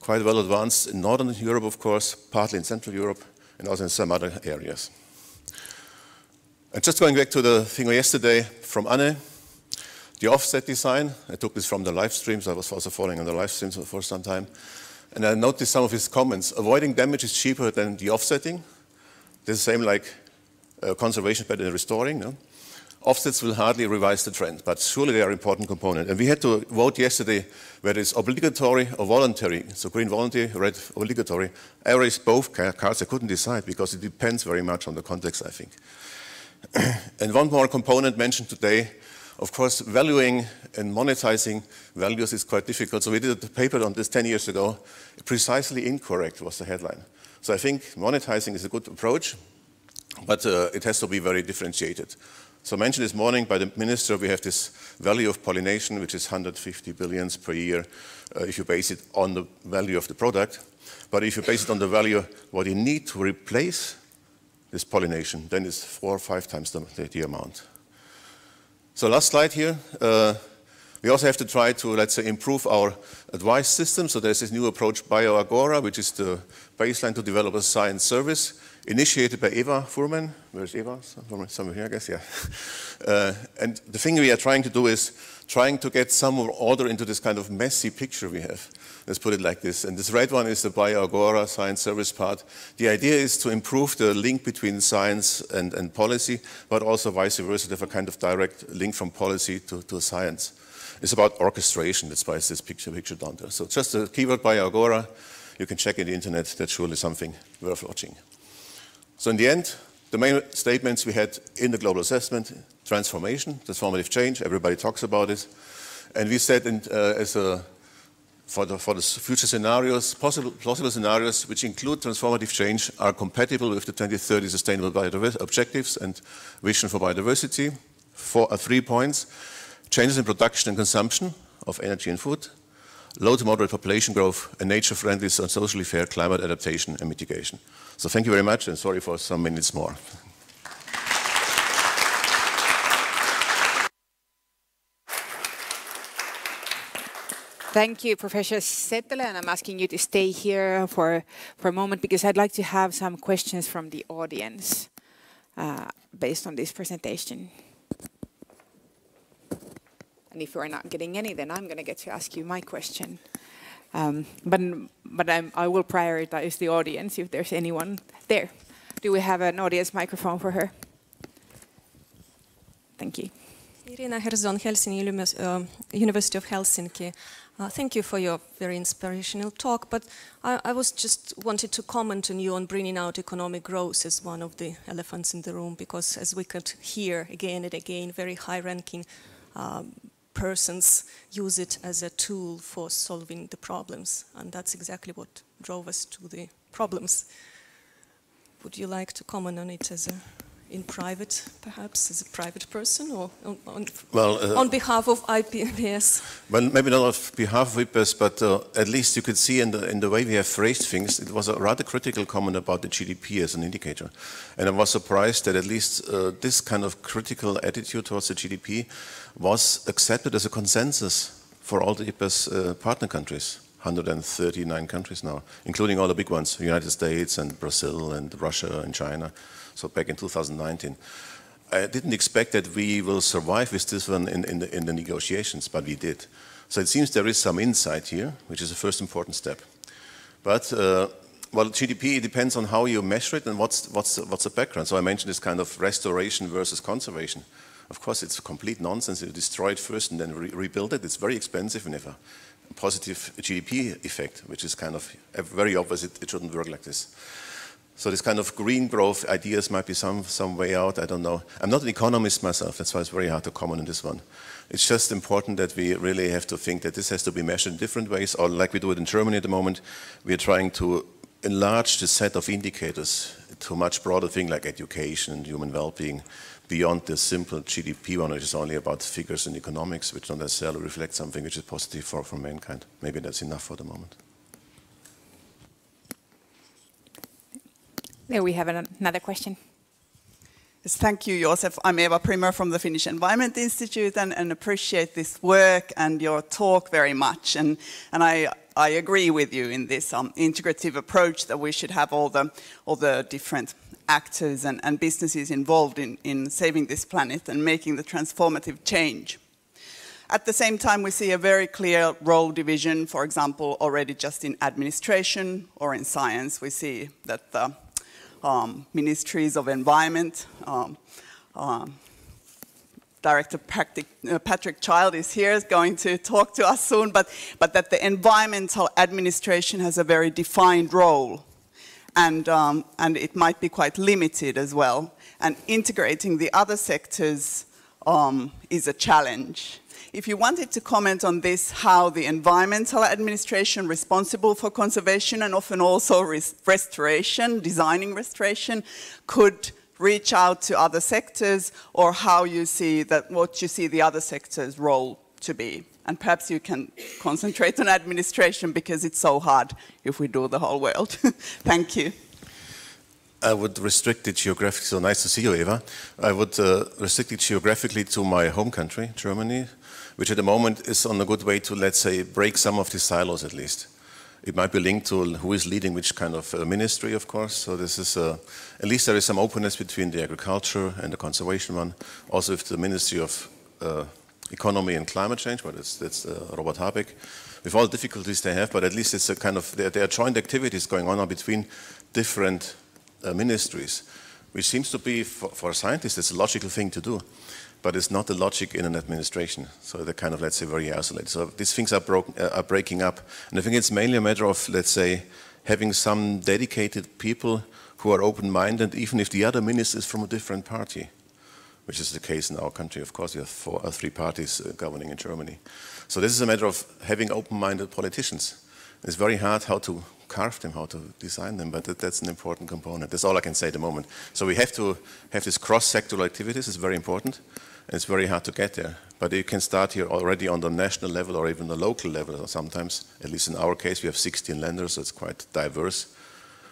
well advanced in Northern Europe, of course, partly in Central Europe, and also in some other areas. And just going back to the thing yesterday from Anne, the offset design. I took this from the live streams. I was also following on the live streams for some time. And I noticed some of his comments. Avoiding damage is cheaper than the offsetting. This is the same like conservation better than restoring. No? Offsets will hardly revise the trend, but surely they are an important component. And we had to vote yesterday whether it's obligatory or voluntary. So green voluntary, red obligatory. I raised both cards. I couldn't decide because it depends very much on the context, I think. And one more component mentioned today, of course, valuing and monetizing values is quite difficult. So we did a paper on this 10 years ago. Precisely incorrect was the headline. So I think monetizing is a good approach, but it has to be very differentiated. So mentioned this morning by the minister, we have this value of pollination, which is 150 billions per year if you base it on the value of the product. But if you base it on the value what you need to replace this pollination, then it's 4 or 5 times the amount. So last slide here. We also have to try to, let's say, improve our advice system. So there's this new approach, BioAgora, which is the baseline to develop a science service, initiated by Eva Furman. Where's Eva? Somewhere here, I guess, yeah. And the thing we are trying to do is trying to get some more order into this kind of messy picture we have. Let's put it like this. And this red one is the BioAgora science service part. The idea is to improve the link between science and policy, but also vice versa, to have a kind of direct link from policy to science. It's about orchestration. That's why it's this picture down there. So just the keyword BioAgora, you can check in the internet. That's surely something worth watching. So in the end, the main statements we had in the global assessment: transformation, transformative change. Everybody talks about it, and we said for the future scenarios, plausible scenarios which include transformative change are compatible with the 2030 Sustainable Biodiversity Objectives and Vision for Biodiversity. 3 points: changes in production and consumption of energy and food, low to moderate population growth, and nature-friendly and socially fair climate adaptation and mitigation. So thank you very much, and sorry for some minutes more. Thank you, Professor Settele, and I'm asking you to stay here for a moment because I'd like to have some questions from the audience based on this presentation. And if you're not getting any, then I'm going to get to ask you my question. But I will prioritize the audience if there's anyone there. Do we have an audience microphone for her? Thank you. Irina Herzon, University of Helsinki. Thank you for your very inspirational talk, but I was just wanted to comment on you on bringing out economic growth as one of the elephants in the room, because as we could hear again and again, very high-ranking persons use it as a tool for solving the problems, and that's exactly what drove us to the problems. Would you like to comment on it as in private, perhaps, as a private person, or on behalf of IPBS? Well, maybe not on behalf of IPBS, but at least you could see in the way we have phrased things, it was a rather critical comment about the GDP as an indicator. And I was surprised that at least this kind of critical attitude towards the GDP was accepted as a consensus for all the IPBS partner countries. 139 countries now, including all the big ones, the United States and Brazil and Russia and China. So back in 2019. I didn't expect that we will survive with this one in the negotiations, but we did. So it seems there is some insight here, which is the first important step. But well, GDP depends on how you measure it and what's the background. So I mentioned this kind of restoration versus conservation. Of course, it's complete nonsense. You destroy it first and then rebuild it. It's very expensive and have a positive GDP effect, which is kind of very obvious. It shouldn't work like this. So this kind of green growth ideas might be some way out, I don't know. I'm not an economist myself, that's why it's very hard to comment on this one. It's just important that we really have to think that this has to be measured in different ways, or like we do it in Germany at the moment, we are trying to enlarge the set of indicators to a much broader thing like education and human well-being, beyond the simple GDP one, which is only about figures and economics, which don't necessarily reflect something which is positive for mankind. Maybe that's enough for the moment. There we have another question. Yes, thank you, Josef. I'm Eva Primer from the Finnish Environment Institute and appreciate this work and your talk very much. And I agree with you in this integrative approach that we should have all the different actors and businesses involved in saving this planet and making the transformative change. At the same time, we see a very clear role division, for example, already just in administration or in science. We see that ministries of environment. Director Patrick Child is here, is going to talk to us soon, but that the environmental administration has a very defined role, and it might be quite limited as well. And integrating the other sectors is a challenge. If you wanted to comment on this, how the environmental administration responsible for conservation and often also restoration, designing restoration, could reach out to other sectors, or how you see that, what you see the other sectors' role to be. And perhaps you can concentrate on administration because it's so hard if we do the whole world. Thank you. I would restrict it geographically, so nice to see you, Eva. I would restrict it geographically to my home country, Germany, which at the moment is on a good way to, let's say, break some of the silos at least. It might be linked to who is leading which kind of ministry, of course. So this is, at least there is some openness between the agriculture and the conservation one. Also with the Ministry of Economy and Climate Change, but that's Robert Habeck. With all the difficulties they have, but at least it's a kind of, there are joint activities going on now between different ministries, which seems to be, for scientists, it's a logical thing to do. But it's not the logic in an administration. So they're kind of, let's say, very isolated. So these things are breaking up. And I think it's mainly a matter of, let's say, having some dedicated people who are open-minded, even if the other minister is from a different party, which is the case in our country. Of course, we have three parties governing in Germany. So this is a matter of having open-minded politicians. It's very hard how to carve them, how to design them, but that's an important component. That's all I can say at the moment. So we have to have this cross-sectoral activities. It's very important. And it's very hard to get there. But you can start here already on the national level or even the local level sometimes. At least in our case, we have 16 lenders, so it's quite diverse.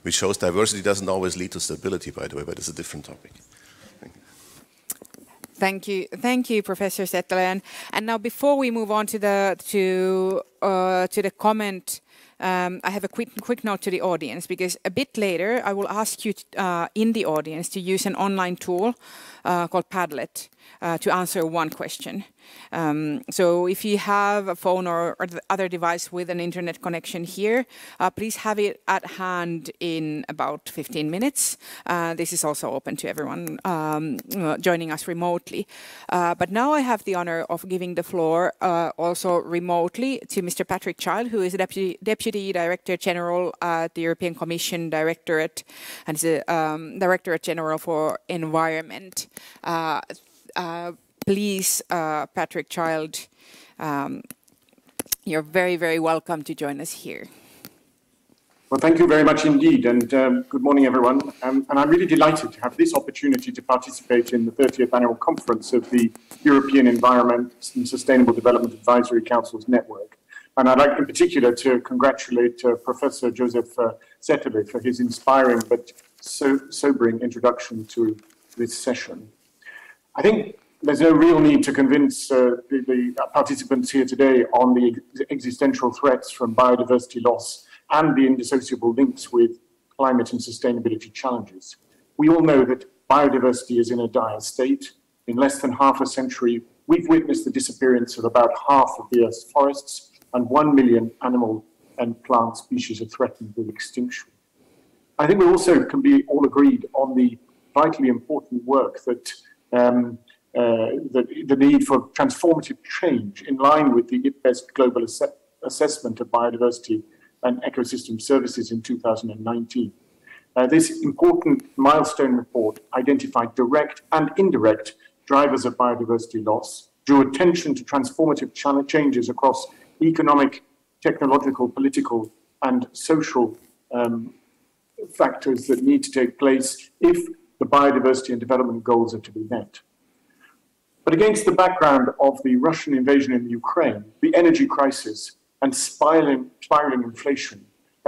Which shows diversity doesn't always lead to stability, by the way, but it's a different topic. Thank you, Professor Settele. And now, before we move on to the comment, I have a quick note to the audience, because a bit later I will ask you in the audience to use an online tool called Padlet to answer one question. So if you have a phone or the other device with an internet connection here, please have it at hand in about 15 minutes. This is also open to everyone joining us remotely. But now I have the honor of giving the floor also remotely to Mr. Patrick Child, who is Deputy Director General at the European Commission Directorate, and is a Directorate General for Environment. Please, Patrick Child, you're very, very welcome to join us here. Well, thank you very much indeed, and good morning, everyone. And I'm really delighted to have this opportunity to participate in the 30th Annual Conference of the European Environment and Sustainable Development Advisory Council's network. And I'd like in particular to congratulate Professor Joseph Settele for his inspiring but sobering introduction to this session. I think there's no real need to convince the participants here today on the existential threats from biodiversity loss and the indissociable links with climate and sustainability challenges. We all know that biodiversity is in a dire state. In less than half a century, we've witnessed the disappearance of about half of the Earth's forests, and 1 million animal and plant species are threatened with extinction. I think we also can be all agreed on the vitally important work that the need for transformative change in line with the IPBES global assessment of biodiversity and ecosystem services in 2019. This important milestone report identified direct and indirect drivers of biodiversity loss, drew attention to transformative changes across economic, technological, political, and social factors that need to take place if the biodiversity and development goals are to be met. But against the background of the Russian invasion in Ukraine, the energy crisis, and spiraling inflation,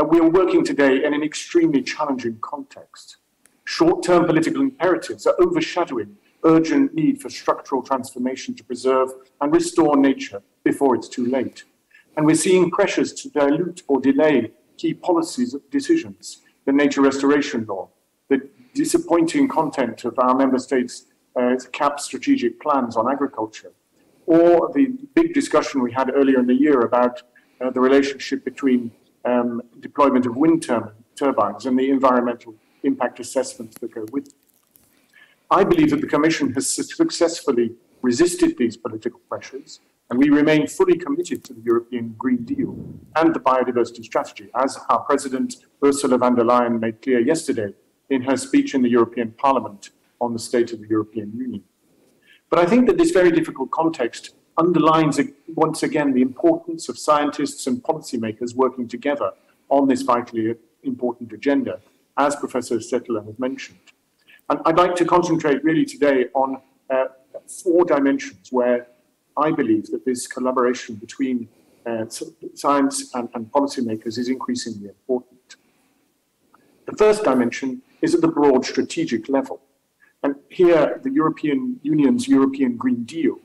we are working today in an extremely challenging context. Short-term political imperatives are overshadowing urgent need for structural transformation to preserve and restore nature before it's too late. And we're seeing pressures to dilute or delay key policies decisions, the nature restoration law, the disappointing content of our member states' CAP strategic plans on agriculture, or the big discussion we had earlier in the year about the relationship between deployment of wind turbines and the environmental impact assessments that go with it. I believe that the Commission has successfully resisted these political pressures, and we remain fully committed to the European Green Deal and the biodiversity strategy, as our President Ursula von der Leyen made clear yesterday in her speech in the European Parliament on the State of the European Union. But I think that this very difficult context underlines once again the importance of scientists and policymakers working together on this vitally important agenda, as Professor Settler has mentioned. And I'd like to concentrate really today on 4 dimensions where I believe that this collaboration between science and policymakers is increasingly important. The first dimension is at the broad strategic level. And here, the European Union's European Green Deal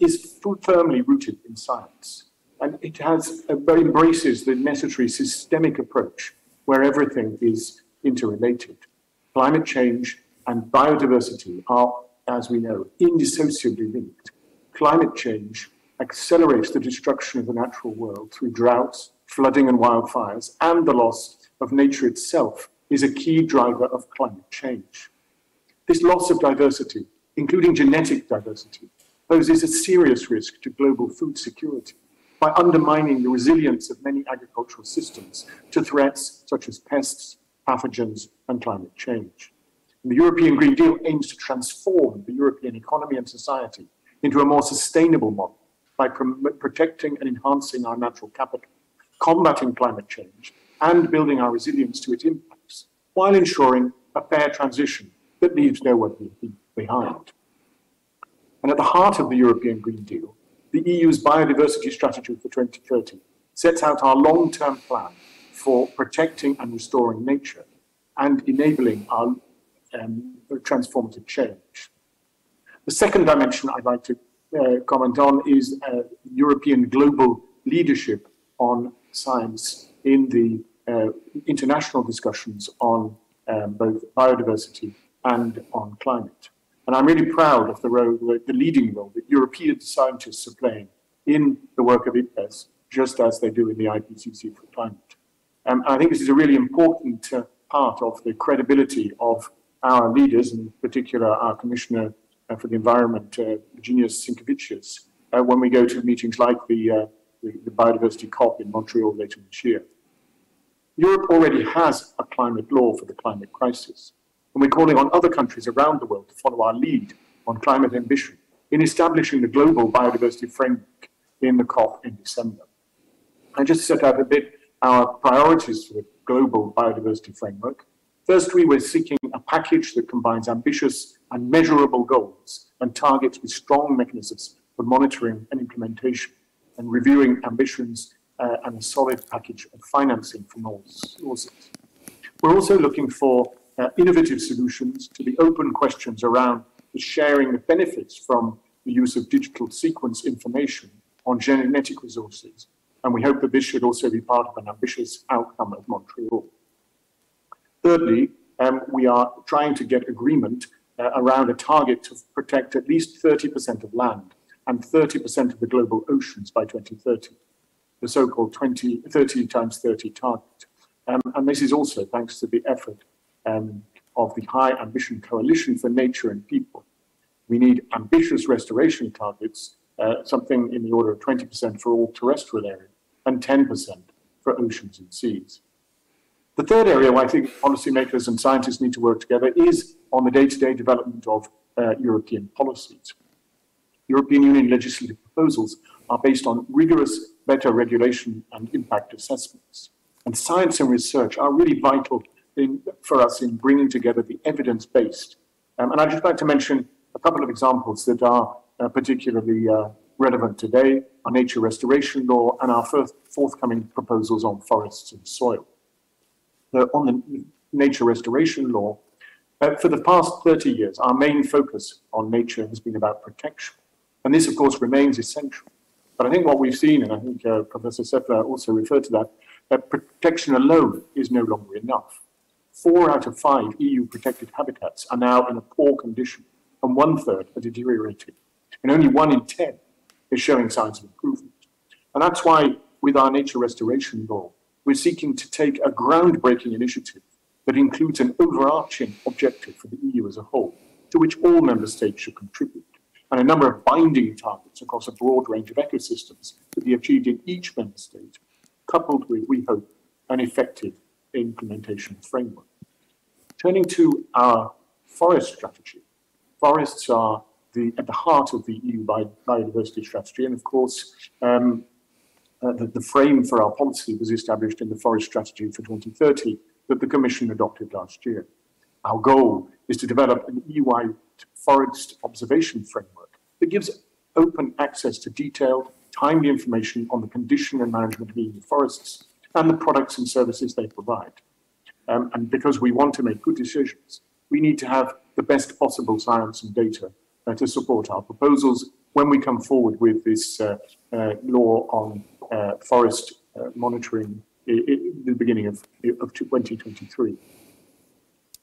is firmly rooted in science. And it embraces the necessary systemic approach where everything is interrelated. Climate change and biodiversity are, as we know, indissociably linked. Climate change accelerates the destruction of the natural world through droughts, flooding and wildfires, and the loss of nature itself is a key driver of climate change. This loss of diversity, including genetic diversity, poses a serious risk to global food security by undermining the resilience of many agricultural systems to threats such as pests, pathogens, and climate change. And the European Green Deal aims to transform the European economy and society into a more sustainable model by protecting and enhancing our natural capital, combating climate change, and building our resilience to its impacts, while ensuring a fair transition that leaves no one behind. And at the heart of the European Green Deal, the EU's biodiversity strategy for 2030 sets out our long-term plan for protecting and restoring nature and enabling our transformative change. The second dimension I'd like to comment on is European global leadership on science in the international discussions on both biodiversity and on climate. And I'm really proud of the leading role that European scientists are playing in the work of IPBES, just as they do in the IPCC for climate. I think this is a really important part of the credibility of our leaders, in particular our Commissioner for the Environment, Virginia Sinkevicius, when we go to meetings like the Biodiversity COP in Montreal later this year. Europe already has a climate law for the climate crisis, and we're calling on other countries around the world to follow our lead on climate ambition in establishing the global biodiversity framework in the COP in December. And just to set out a bit our priorities for the global biodiversity framework, first, we were seeking a package that combines ambitious and measurable goals and targets with strong mechanisms for monitoring and implementation and reviewing ambitions and a solid package of financing from all sources. We're also looking for innovative solutions to the open questions around the sharing of benefits from the use of digital sequence information on genetic resources. And we hope that this should also be part of an ambitious outcome at Montreal. Thirdly, we are trying to get agreement around a target to protect at least 30% of land and 30% of the global oceans by 2030, the so-called 30 times 30 target. And this is also thanks to the effort of the High Ambition Coalition for Nature and People. We need ambitious restoration targets, something in the order of 20% for all terrestrial area and 10% for oceans and seas. The third area where I think policymakers and scientists need to work together is on the day-to-day development of European policies. European Union legislative proposals are based on rigorous better regulation and impact assessments. And science and research are really vital for us in bringing together the evidence-based. And I'd just like to mention a couple of examples that are particularly relevant today: our nature restoration law and our forthcoming proposals on forests and soil. On the nature restoration law, for the past 30 years, our main focus on nature has been about protection. And this, of course, remains essential. But I think what we've seen, and I think Professor Settler also referred to that protection alone is no longer enough. 4 out of 5 EU protected habitats are now in a poor condition, and 1/3 are deteriorating. And only 1 in 10 is showing signs of improvement. And that's why, with our nature restoration law, we're seeking to take a groundbreaking initiative that includes an overarching objective for the EU as a whole, to which all member states should contribute, and a number of binding targets across a broad range of ecosystems to be achieved in each member state, coupled with, we hope, an effective implementation framework. Turning to our forest strategy, forests are at the heart of the EU biodiversity strategy, and of course, the frame for our policy was established in the Forest Strategy for 2030 that the Commission adopted last year. Our goal is to develop an EU-wide forest observation framework that gives open access to detailed, timely information on the condition and management of EU forests and the products and services they provide. And because we want to make good decisions, we need to have the best possible science and data to support our proposals when we come forward with this law on forest monitoring in the beginning of 2023.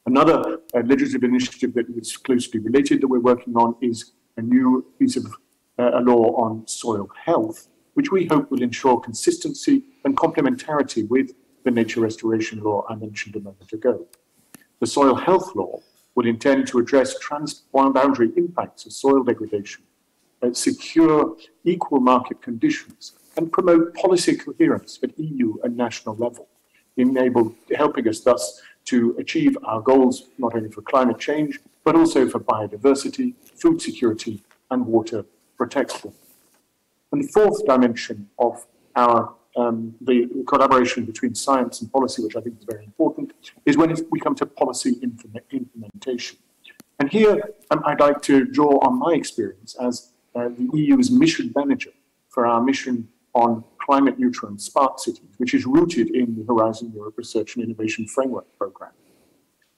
Another legislative initiative that is closely related that we're working on is a new piece of a law on soil health, which we hope will ensure consistency and complementarity with the nature restoration law I mentioned a moment ago. The soil health law will intend to address transboundary impacts of soil degradation, secure equal market conditions, and promote policy coherence at EU and national level, helping us thus to achieve our goals not only for climate change, but also for biodiversity, food security, and water protection. And the fourth dimension of our the collaboration between science and policy, which I think is very important, is when we come to policy implementation. And here I'd like to draw on my experience as the EU's mission manager for our mission on climate neutral and smart cities, which is rooted in the Horizon Europe Research and Innovation Framework Programme.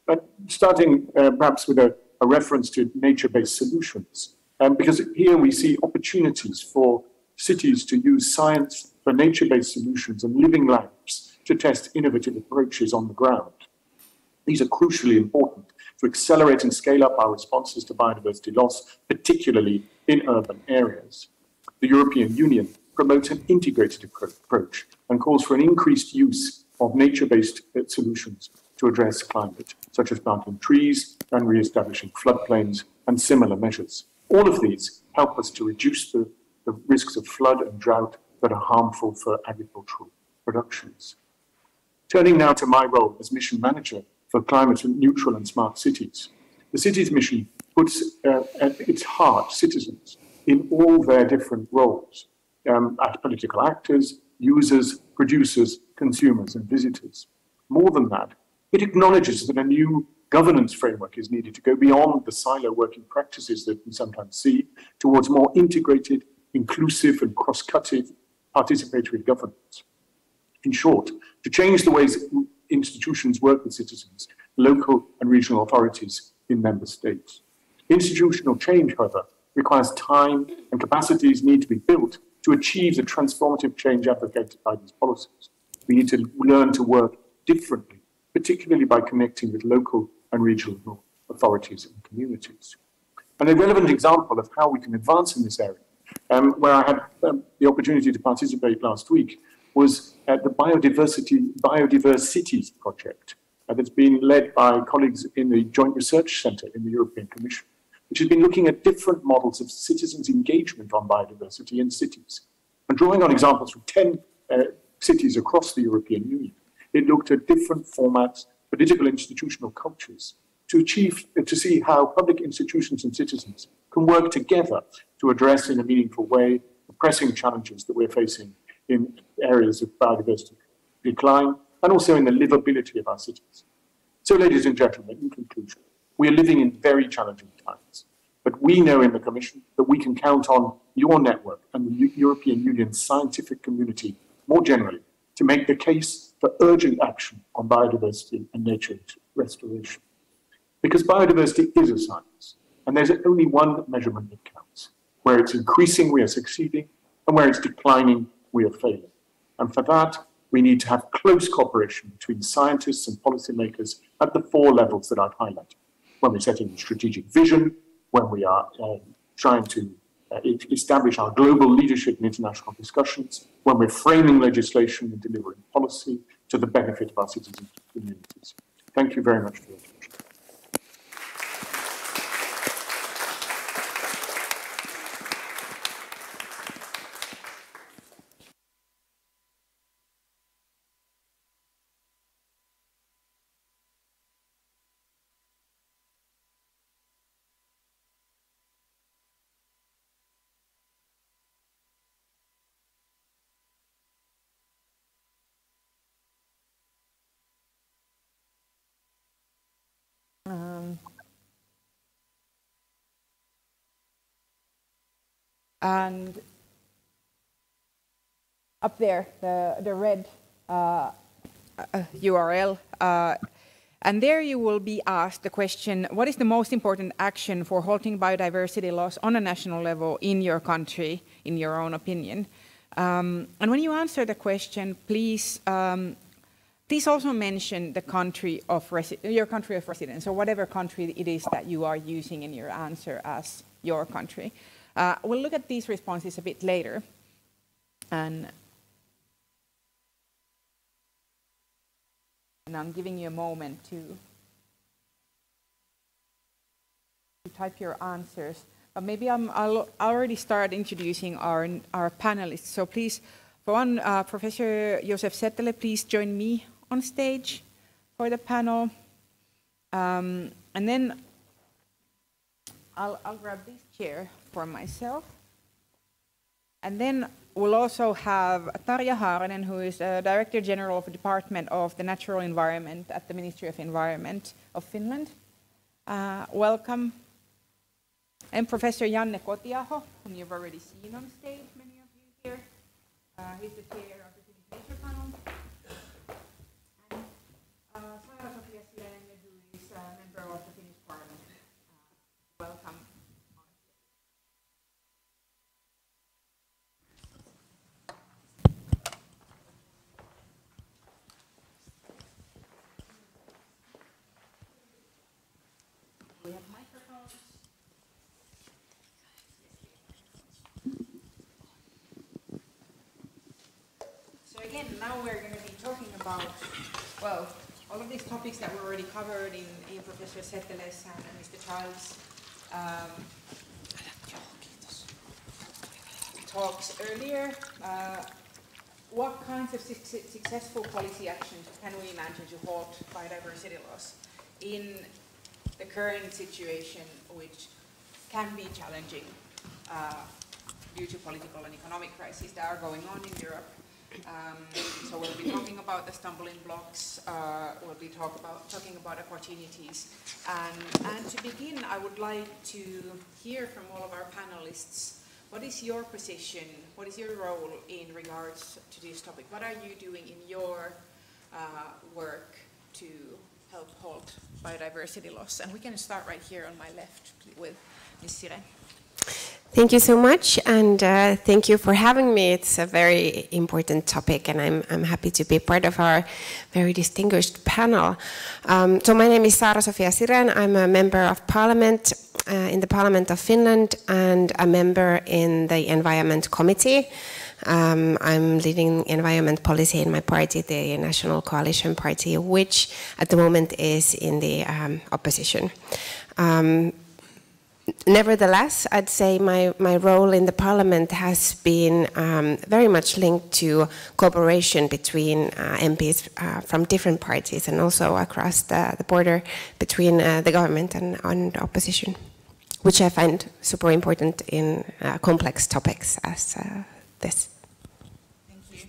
But starting perhaps with a reference to nature-based solutions, because here we see opportunities for cities to use science for nature-based solutions and living labs to test innovative approaches on the ground. These are crucially important to accelerate and scale up our responses to biodiversity loss, particularly in urban areas. The European Union promotes an integrated approach and calls for an increased use of nature-based solutions to address climate, such as planting trees and re-establishing floodplains and similar measures. All of these help us to reduce the risks of flood and drought that are harmful for agricultural productions. Turning now to my role as mission manager for climate neutral and smart cities. The cities mission puts at its heart citizens in all their different roles, as political actors, users, producers, consumers, and visitors. More than that, it acknowledges that a new governance framework is needed to go beyond the silo working practices that we sometimes see towards more integrated, inclusive, and cross-cutting participatory governance. In short, to change the ways institutions work with citizens, local and regional authorities in member states. Institutional change, however, requires time, and capacities need to be built to achieve the transformative change advocated by these policies. We need to learn to work differently, particularly by connecting with local and regional authorities and communities. And a relevant example of how we can advance in this area, where I had the opportunity to participate last week, was at the Biodiverse Cities project that's been led by colleagues in the Joint Research Centre in the European Commission, which has been looking at different models of citizens' engagement on biodiversity in cities. And drawing on examples from 10 cities across the European Union, it looked at different formats, political institutional cultures, to see how public institutions and citizens can work together to address in a meaningful way the pressing challenges that we're facing in areas of biodiversity decline and also in the livability of our cities. So, ladies and gentlemen, in conclusion, we are living in very challenging times, but we know in the Commission that we can count on your network and the European Union's scientific community more generally to make the case for urgent action on biodiversity and nature restoration. Because biodiversity is a science, and there's only one measurement that counts. Where it's increasing, we are succeeding, and where it's declining, we are failing. And for that, we need to have close cooperation between scientists and policymakers at the 4 levels that I've highlighted. When we're setting strategic vision, when we are trying to establish our global leadership in international discussions, when we're framing legislation and delivering policy to the benefit of our citizens and communities. Thank you very much for your attention. And up there, the red URL, and there you will be asked the question, what is the most important action for halting biodiversity loss on a national level in your country, in your own opinion? And when you answer the question, please also mention the country of your country of residence, or whatever country it is that you are using in your answer as your country. We'll look at these responses a bit later. And I'm giving you a moment to type your answers. But maybe I'll already start introducing our panelists. So please, for one, Professor Josef Settele, please join me on stage for the panel. And then I'll grab this chair for myself. And then we'll also have Tarja Haaranen, who is Director General of the Department of the Natural Environment at the Ministry of Environment of Finland. Welcome. And Professor Janne Kotiaho, whom you've already seen on stage, many of you here. He's the chair of the Finnish Nature Panel. And Sofia Sirén, who is a member of the Finnish Parliament. Welcome. We have microphones. So again, now we're going to be talking about, well, all of these topics that were already covered in Professor Settele's and Mr. Child's talks earlier. What kinds of successful policy actions can we imagine to halt biodiversity loss in the current situation, which can be challenging due to political and economic crises that are going on in Europe? So we'll be talking about the stumbling blocks, we'll be talking about opportunities. And to begin, I would like to hear from all of our panelists, what is your position, what is your role in regards to this topic? What are you doing in your work to help halt biodiversity loss? And we can start right here on my left with Ms. Sirén. Thank you so much, and thank you for having me. It's a very important topic, and I'm happy to be part of our very distinguished panel. So my name is Sofia Sirén. I'm a member of Parliament in the Parliament of Finland and a member in the Environment Committee. I'm leading environment policy in my party, the National Coalition Party, which at the moment is in the opposition. Nevertheless, I'd say my role in the Parliament has been very much linked to cooperation between MPs from different parties and also across the border between the government and opposition, which I find super important in complex topics as this. Thank you.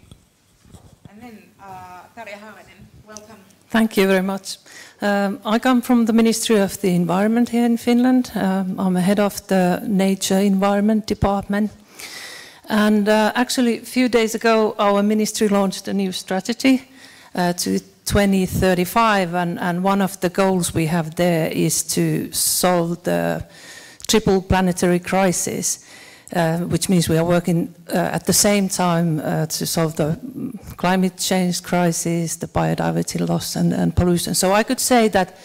And then Tarja Haaranen, welcome. Thank you very much. I come from the Ministry of the Environment here in Finland. I'm a head of the Nature Environment Department. And actually, a few days ago, our ministry launched a new strategy to 2035. And one of the goals we have there is to solve the triple planetary crisis, which means we are working at the same time to solve the climate change crisis, the biodiversity loss and pollution. So I could say that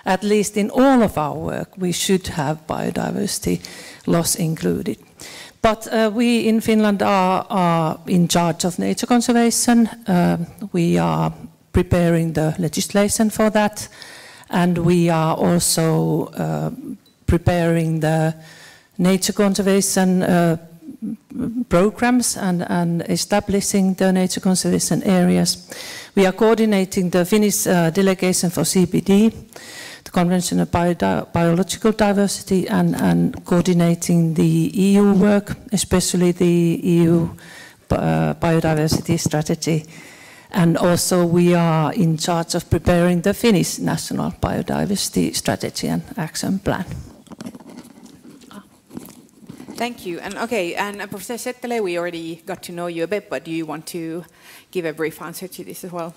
at least in all of our work we should have biodiversity loss included. But we in Finland are in charge of nature conservation. We are preparing the legislation for that. And we are also preparing the nature conservation programs and establishing the nature conservation areas. We are coordinating the Finnish delegation for CBD, the Convention of Biological Diversity, and coordinating the EU work, especially the EU biodiversity strategy. And also we are in charge of preparing the Finnish national biodiversity strategy and action plan. Thank you. And okay, and Professor Settele, we already got to know you a bit, but do you want to give a brief answer to this as well?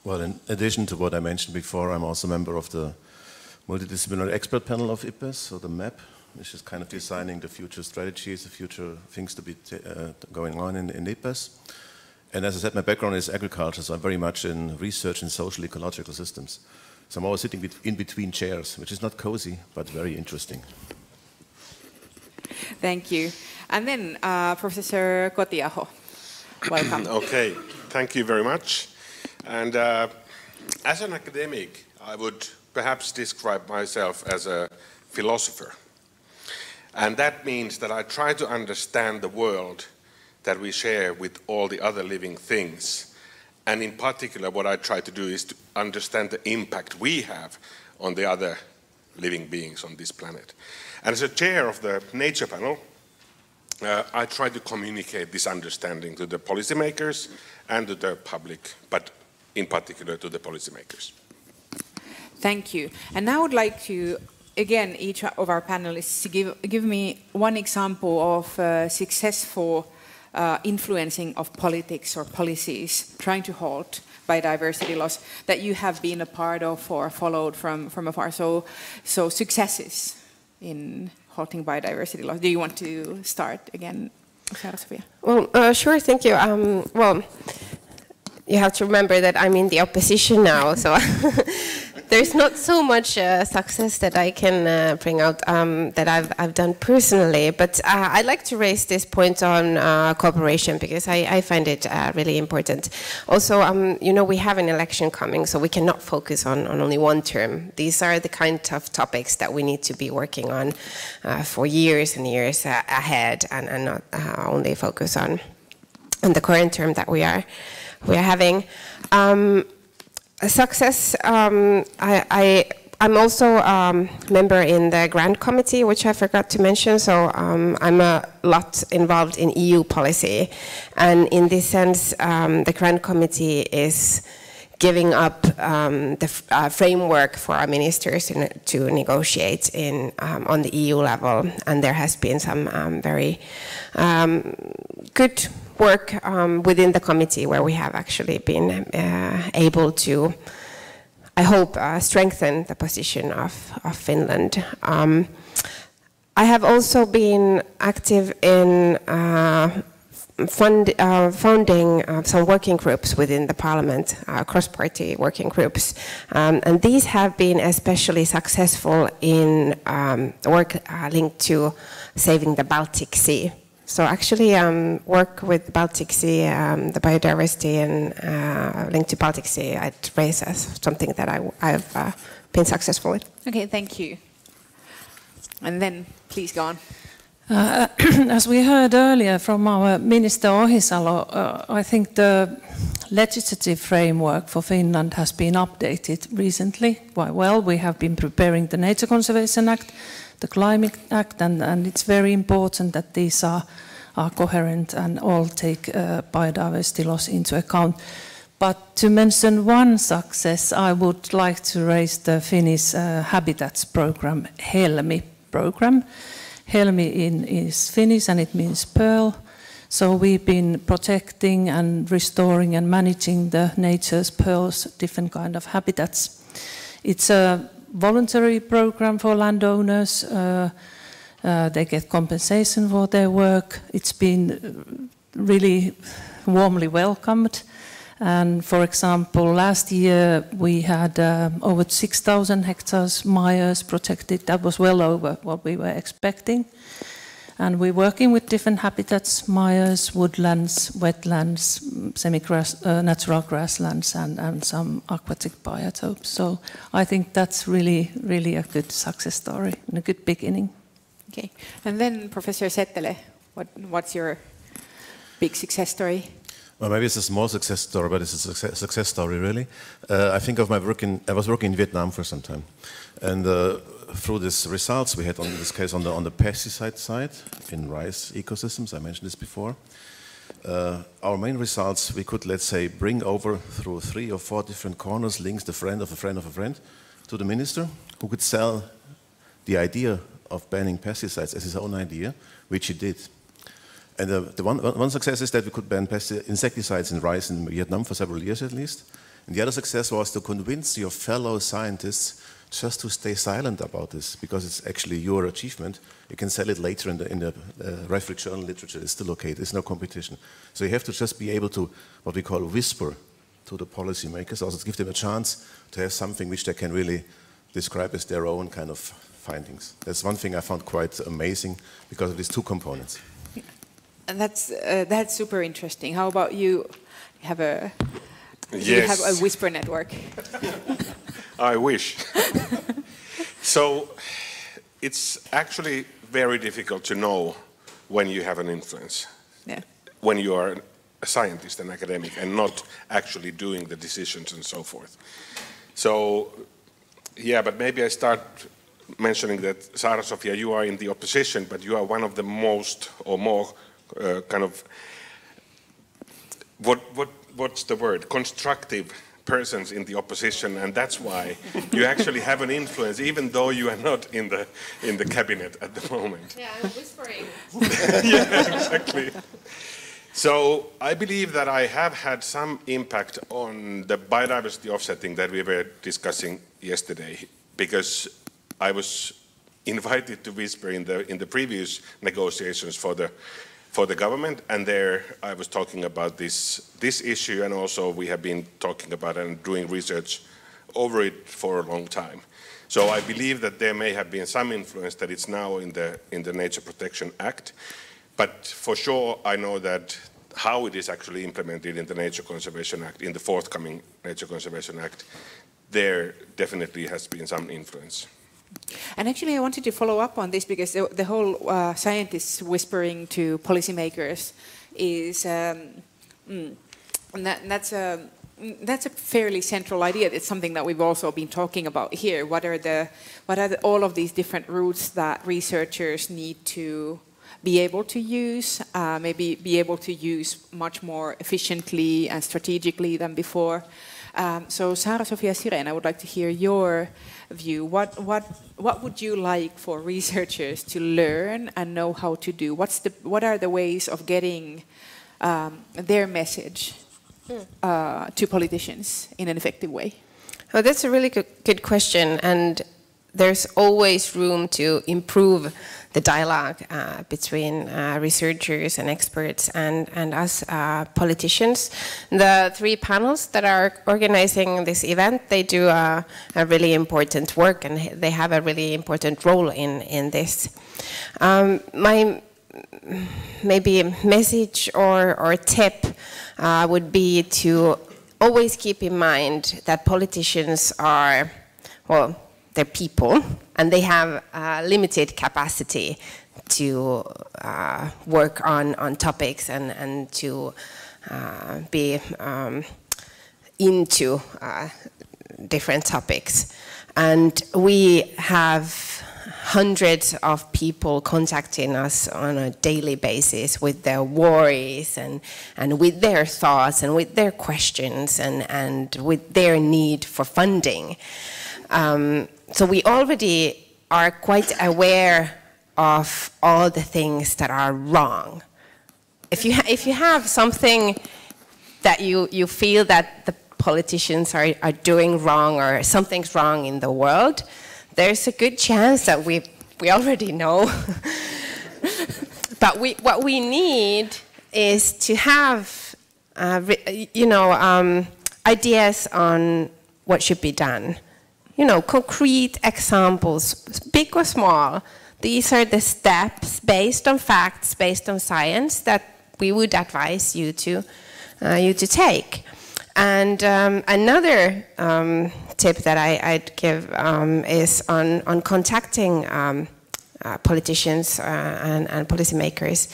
Well, in addition to what I mentioned before, I'm also a member of the Multidisciplinary Expert Panel of IPBES, so the MAP, which is kind of designing the future strategies, the future things to be going on in IPBES. And as I said, my background is agriculture, so I'm very much in research in social ecological systems. So I'm always sitting in between chairs, which is not cozy, but very interesting. Thank you. And then Professor Kotiaho, welcome. Okay, thank you very much. And as an academic, I would perhaps describe myself as a philosopher. And that means that I try to understand the world that we share with all the other living things. And in particular, what I try to do is to understand the impact we have on the other living beings on this planet. And as a chair of the Nature Panel, I try to communicate this understanding to the policymakers and to the public, but in particular to the policymakers. Thank you. And now I would like to, again, each of our panelists to give me one example of successful influencing of politics or policies trying to halt biodiversity loss that you have been a part of or followed from afar. So successes in halting biodiversity loss. Do you want to start again, Sofia? Well, sure, thank you. Well, you have to remember that I'm in the opposition now, so there's not so much success that I can bring out that I've done personally. But I'd like to raise this point on cooperation because I find it really important. Also, you know, we have an election coming, so we cannot focus on only one term. These are the kind of topics that we need to be working on for years and years ahead, and not only focus on the current term that we are having. Success, I'm also a member in the grant committee, which I forgot to mention, so I'm a lot involved in EU policy. And in this sense, the grant committee is giving up the framework for our ministers to negotiate on the EU level. And there has been some very good work within the committee where we have actually been able to, I hope, strengthen the position of Finland. I have also been active in founding some working groups within the parliament, cross-party working groups. And these have been especially successful in work linked to saving the Baltic Sea. So actually work with Baltic Sea, the biodiversity and linked to Baltic Sea, I'd raise as something that I've been successful in. Okay, thank you. And then please go on. As we heard earlier from our Minister Ohisalo, I think the legislative framework for Finland has been updated recently quite well. We have been preparing the Nature Conservation Act, the Climate Act, and it's very important that these are coherent and all take biodiversity loss into account. But to mention one success, I would like to raise the Finnish Habitats program, Helmi program. Helmi is Finnish and it means pearl. So we've been protecting and restoring and managing the nature's pearls, different kind of habitats. It's a voluntary program for landowners. They get compensation for their work. It's been really warmly welcomed. And for example, last year we had over 6,000 hectares Myers protected. That was well over what we were expecting. And we're working with different habitats, mires, woodlands, wetlands, natural grasslands, and some aquatic biotopes. So I think that's really, really a good success story and a good beginning. Okay, and then Professor Settele, what's your big success story? Well, maybe it's a small success story, but it's a success story, really. I think of my work I was working in Vietnam for some time. And through these results we had, in this case, on the pesticide side, in rice ecosystems, I mentioned this before, our main results we could, let's say, bring over through 3 or 4 different corners, links, the friend of a friend of a friend, to the minister, who could sell the idea of banning pesticides as his own idea, which he did. And the one success is that we could ban insecticides in rice in Vietnam for several years at least. And the other success was to convince your fellow scientists just to stay silent about this, because it's actually your achievement. You can sell it later in the referee journal literature. It's still okay. There's no competition. So you have to just be able to, what we call, whisper to the policymakers, also to give them a chance to have something which they can really describe as their own kind of findings. That's one thing I found quite amazing because of these 2 components. And that's super interesting. How about you? Have a Yes. You have a whisper network. I wish. So it's actually very difficult to know when you have an influence. Yeah. When you are a scientist, an academic, and not actually doing the decisions and so forth. So, yeah, but maybe I start mentioning that, Sara-Sofia, you are in the opposition, but you are one of the most or more kind of, what's the word, constructive persons in the opposition, and that's why you actually have an influence, even though you are not in the cabinet at the moment. Yeah, I'm whispering. Yeah, exactly. So I believe that I have had some impact on the biodiversity offsetting that we were discussing yesterday, because I was invited to whisper in the previous negotiations for the government, and there I was talking about this issue, and also we have been talking about and doing research over it for a long time. So I believe that there may have been some influence that it's now in the Nature Protection Act, but for sure I know that how it is actually implemented in the Nature Conservation Act, in the forthcoming Nature Conservation Act, there definitely has been some influence. And actually, I wanted to follow up on this because the whole scientists whispering to policymakers is that's a fairly central idea. It's something that we've also been talking about here. What are all of these different routes that researchers need to be able to use, maybe be able to use much more efficiently and strategically than before? So Sara-Sofia Siren, I would like to hear your view. What would you like for researchers to learn and know how to do? What are the ways of getting their message to politicians in an effective way? Oh, that's a really good question, and there's always room to improve the dialogue between researchers and experts and us politicians. The 3 panels that are organizing this event, they do a really important work, and they have a really important role in this. My maybe message or tip would be to always keep in mind that politicians are, well, they're people, and they have limited capacity to work on topics and to be into different topics. And we have hundreds of people contacting us on a daily basis with their worries and with their thoughts and with their questions and with their need for funding. So we already are quite aware of all the things that are wrong. If you have something that you feel that the politicians are doing wrong or something's wrong in the world, there's a good chance that we already know. But what we need is to have ideas on what should be done. Concrete examples, big or small, these are the steps based on facts, based on science that we would advise you to take. And another tip that I'd give is on contacting politicians and policymakers.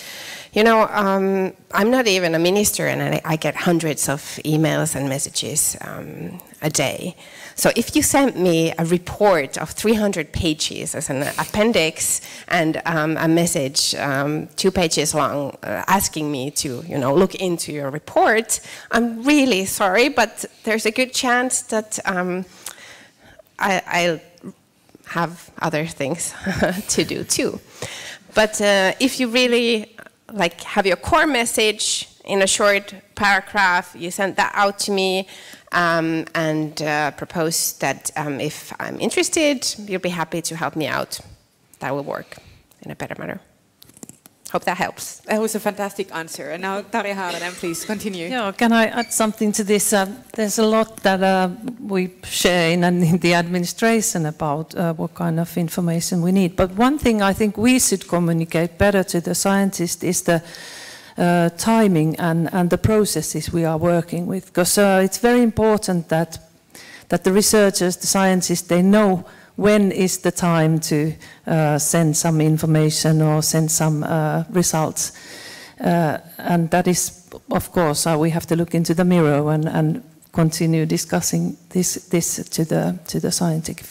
You know, I'm not even a minister, and I get hundreds of emails and messages a day. So if you send me a report of 300 pages as an appendix and a message 2 pages long asking me to, you know, look into your report, I'm really sorry, but there's a good chance that I'll have other things to do too. But if you really have your core message in a short paragraph, you send that out to me and propose that if I'm interested, you'll be happy to help me out. That will work in a better manner. Hope that helps. That was a fantastic answer. And now, Tarja Haaranen, please continue. Yeah, can I add something to this? There's a lot that we share in the administration about what kind of information we need. But one thing I think we should communicate better to the scientists is the timing and the processes we are working with. Because it's very important that the researchers, the scientists, they know when is the time to send some information or send some results. And that is, of course, we have to look into the mirror and continue discussing this to the scientific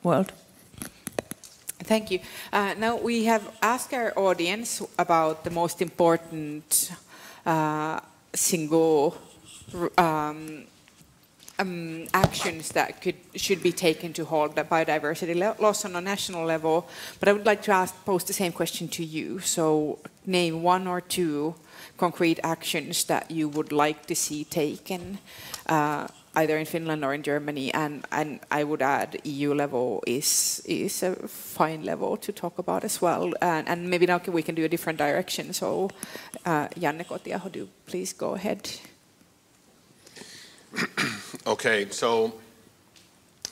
world. Thank you. Now we have asked our audience about the most important single actions that should be taken to halt the biodiversity loss on a national level. But I would like to pose the same question to you. So name 1 or 2 concrete actions that you would like to see taken, either in Finland or in Germany. And I would add EU level is a fine level to talk about as well. And maybe now we can do a different direction. So Janne Kotiaho, please go ahead. Okay, so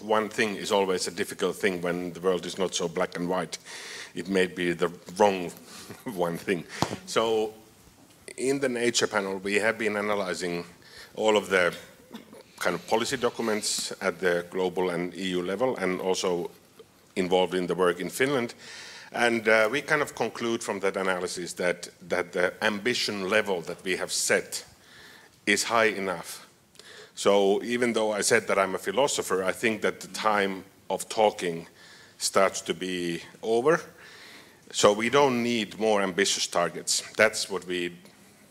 one thing is always a difficult thing when the world is not so black and white. It may be the wrong one thing. So in the Nature Panel, we have been analyzing all of the kind of policy documents at the global and EU level, and also involved in the work in Finland. And we kind of conclude from that analysis that the ambition level that we have set is high enough. So even though I said that I'm a philosopher, I think that the time of talking starts to be over. So we don't need more ambitious targets. That's what we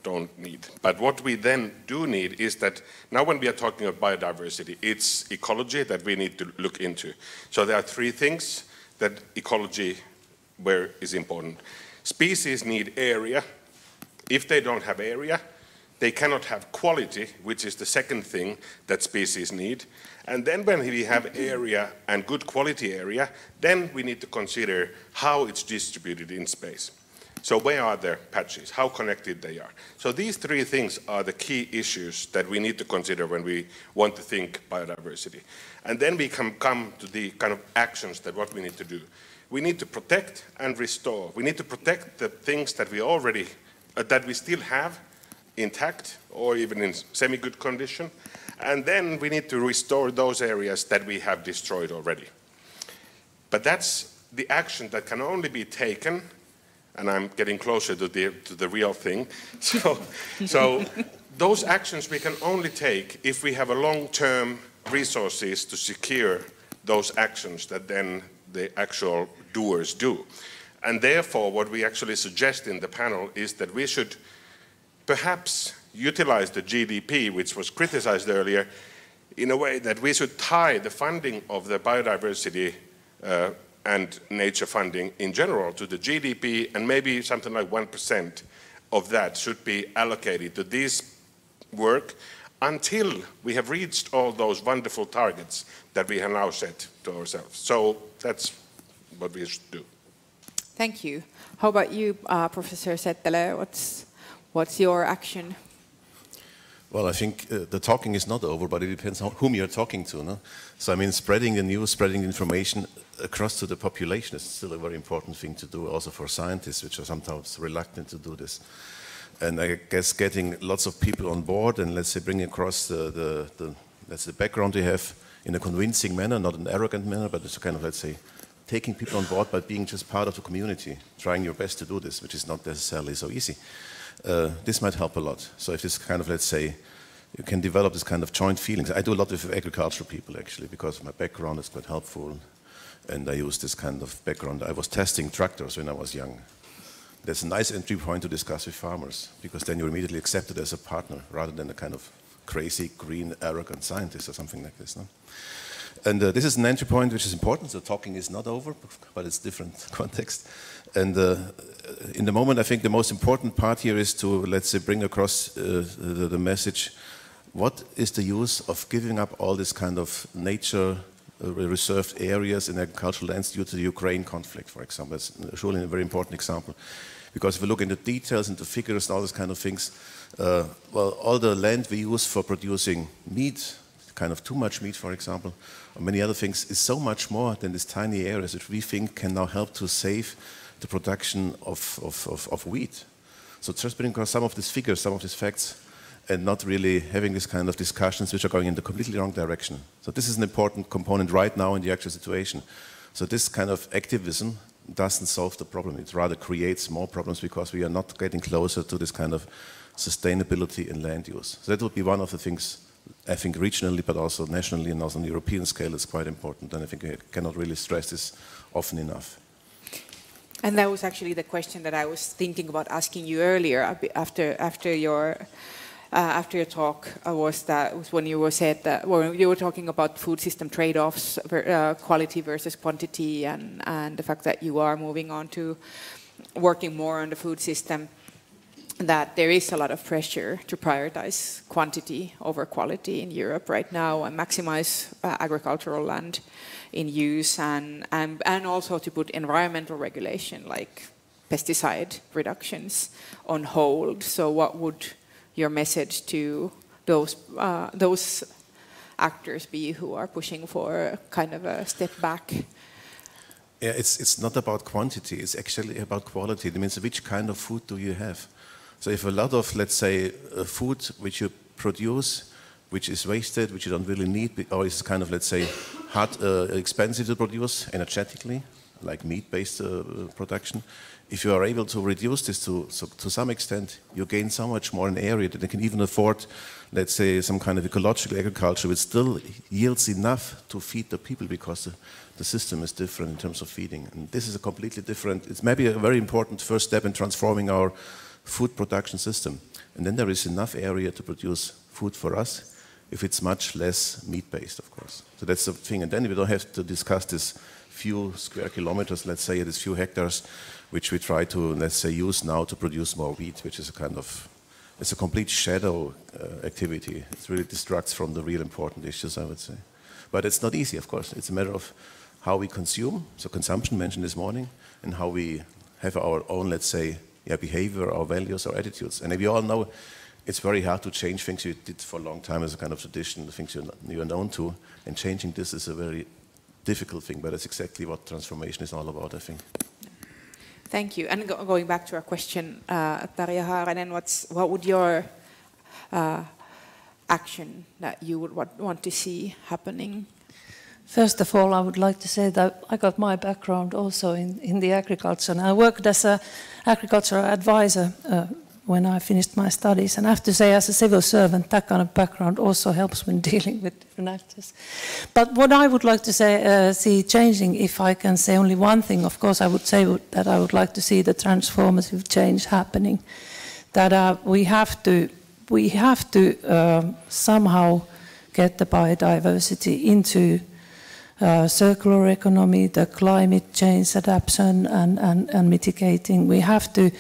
don't need. But what we then do need is that now when we are talking about biodiversity, it's ecology that we need to look into. So there are 3 things that ecology where is important. Species need area. If they don't have area, they cannot have quality, which is the second thing that species need. And then when we have area and good quality area, then we need to consider how it's distributed in space. So where are the patches? How connected they are? So these 3 things are the key issues that we need to consider when we want to think biodiversity. And then we can come to the kind of actions that what we need to do. We need to protect and restore. We need to protect the things that we already, that we still have intact or even in semi-good condition. And then we need to restore those areas that we have destroyed already. But that's the action that can only be taken, and I'm getting closer to the real thing. So those actions we can only take if we have a long-term resources to secure those actions that then the actual doers do. And therefore, what we actually suggest in the panel is that we should perhaps utilize the GDP, which was criticized earlier, in a way that we should tie the funding of the biodiversity and nature funding in general to the GDP, and maybe something like 1% of that should be allocated to this work until we have reached all those wonderful targets that we have now set to ourselves. So that's what we should do. Thank you. How about you, Professor Settelä? What's your action? Well, I think the talking is not over, but it depends on whom you're talking to. No? So, I mean, spreading the news, spreading the information across to the population is still a very important thing to do, also for scientists, which are sometimes reluctant to do this. And I guess getting lots of people on board and, let's say, bringing across the background they have in a convincing manner, not an arrogant manner, but it's a kind of, let's say, taking people on board by being just part of the community, trying your best to do this, which is not necessarily so easy. This might help a lot. So if this kind of, let's say, you can develop this kind of joint feelings. I do a lot with agricultural people, actually, because my background is quite helpful. And I use this kind of background. I was testing tractors when I was young. That's a nice entry point to discuss with farmers, because then you're immediately accepted as a partner, rather than a kind of crazy, green, arrogant scientist or something like this. No? And this is an entry point which is important. So talking is not over, but it's different context. And in the moment, I think the most important part here is to, let's say, bring across the message. What is the use of giving up all this kind of nature reserved areas in agricultural lands due to the Ukraine conflict, for example? It's surely a very important example. Because if you look into details, into figures, and all those kind of things, well, all the land we use for producing meat, kind of too much meat, for example, or many other things, is so much more than these tiny areas which we think can now help to save the production of wheat. So just bringing across some of these figures, some of these facts, and not really having this kind of discussions which are going in the completely wrong direction. So this is an important component right now in the actual situation. So this kind of activism doesn't solve the problem. It rather creates more problems because we are not getting closer to this kind of sustainability in land use. So that would be one of the things, I think, regionally, but also nationally and also on the European scale is quite important. And I think I cannot really stress this often enough. And that was actually the question that I was thinking about asking you earlier after your talk. Was when you were talking about food system trade-offs, quality versus quantity, and the fact that you are moving on to working more on the food system, that there is a lot of pressure to prioritize quantity over quality in Europe right now and maximize agricultural land in use, and also to put environmental regulation like pesticide reductions on hold. So what would your message to those actors be who are pushing for kind of a step back? Yeah, it's not about quantity, it's actually about quality. It means which kind of food do you have? So if a lot of, let's say, food which you produce, which is wasted, which you don't really need, or is kind of, let's say, expensive to produce energetically, like meat-based production, if you are able to reduce this to some extent, you gain so much more in area that you can even afford, let's say, some kind of ecological agriculture which still yields enough to feed the people, because the system is different in terms of feeding. And this is a completely different, it's maybe a very important first step in transforming our food production system. And then there is enough area to produce food for us, if it's much less meat-based, of course. So that's the thing. And then we don't have to discuss this few square kilometers, let's say, these few hectares, which we try to, let's say, use now to produce more wheat, which is a kind of, it's a complete shadow activity. It really distracts from the real important issues, I would say. But it's not easy, of course. It's a matter of how we consume, so consumption mentioned this morning, and how we have our own, let's say, behavior, our values, our attitudes. And we all know it's very hard to change things you did for a long time as a kind of tradition, the things you're known to, and changing this is a very difficult thing, but that's exactly what transformation is all about, I think. Thank you. And going back to our question, Tarja Haaranen, what would your action that you would want to see happening? First of all, I would like to say that I got my background also in the agriculture. And I worked as an agricultural advisor when I finished my studies. And I have to say, as a civil servant, that kind of background also helps when dealing with different actors. But what I would like to see changing, if I can say only one thing, of course, I would say that I would like to see the transformative change happening. That we have to somehow get the biodiversity into circular economy, the climate change adaptation and mitigating. We have to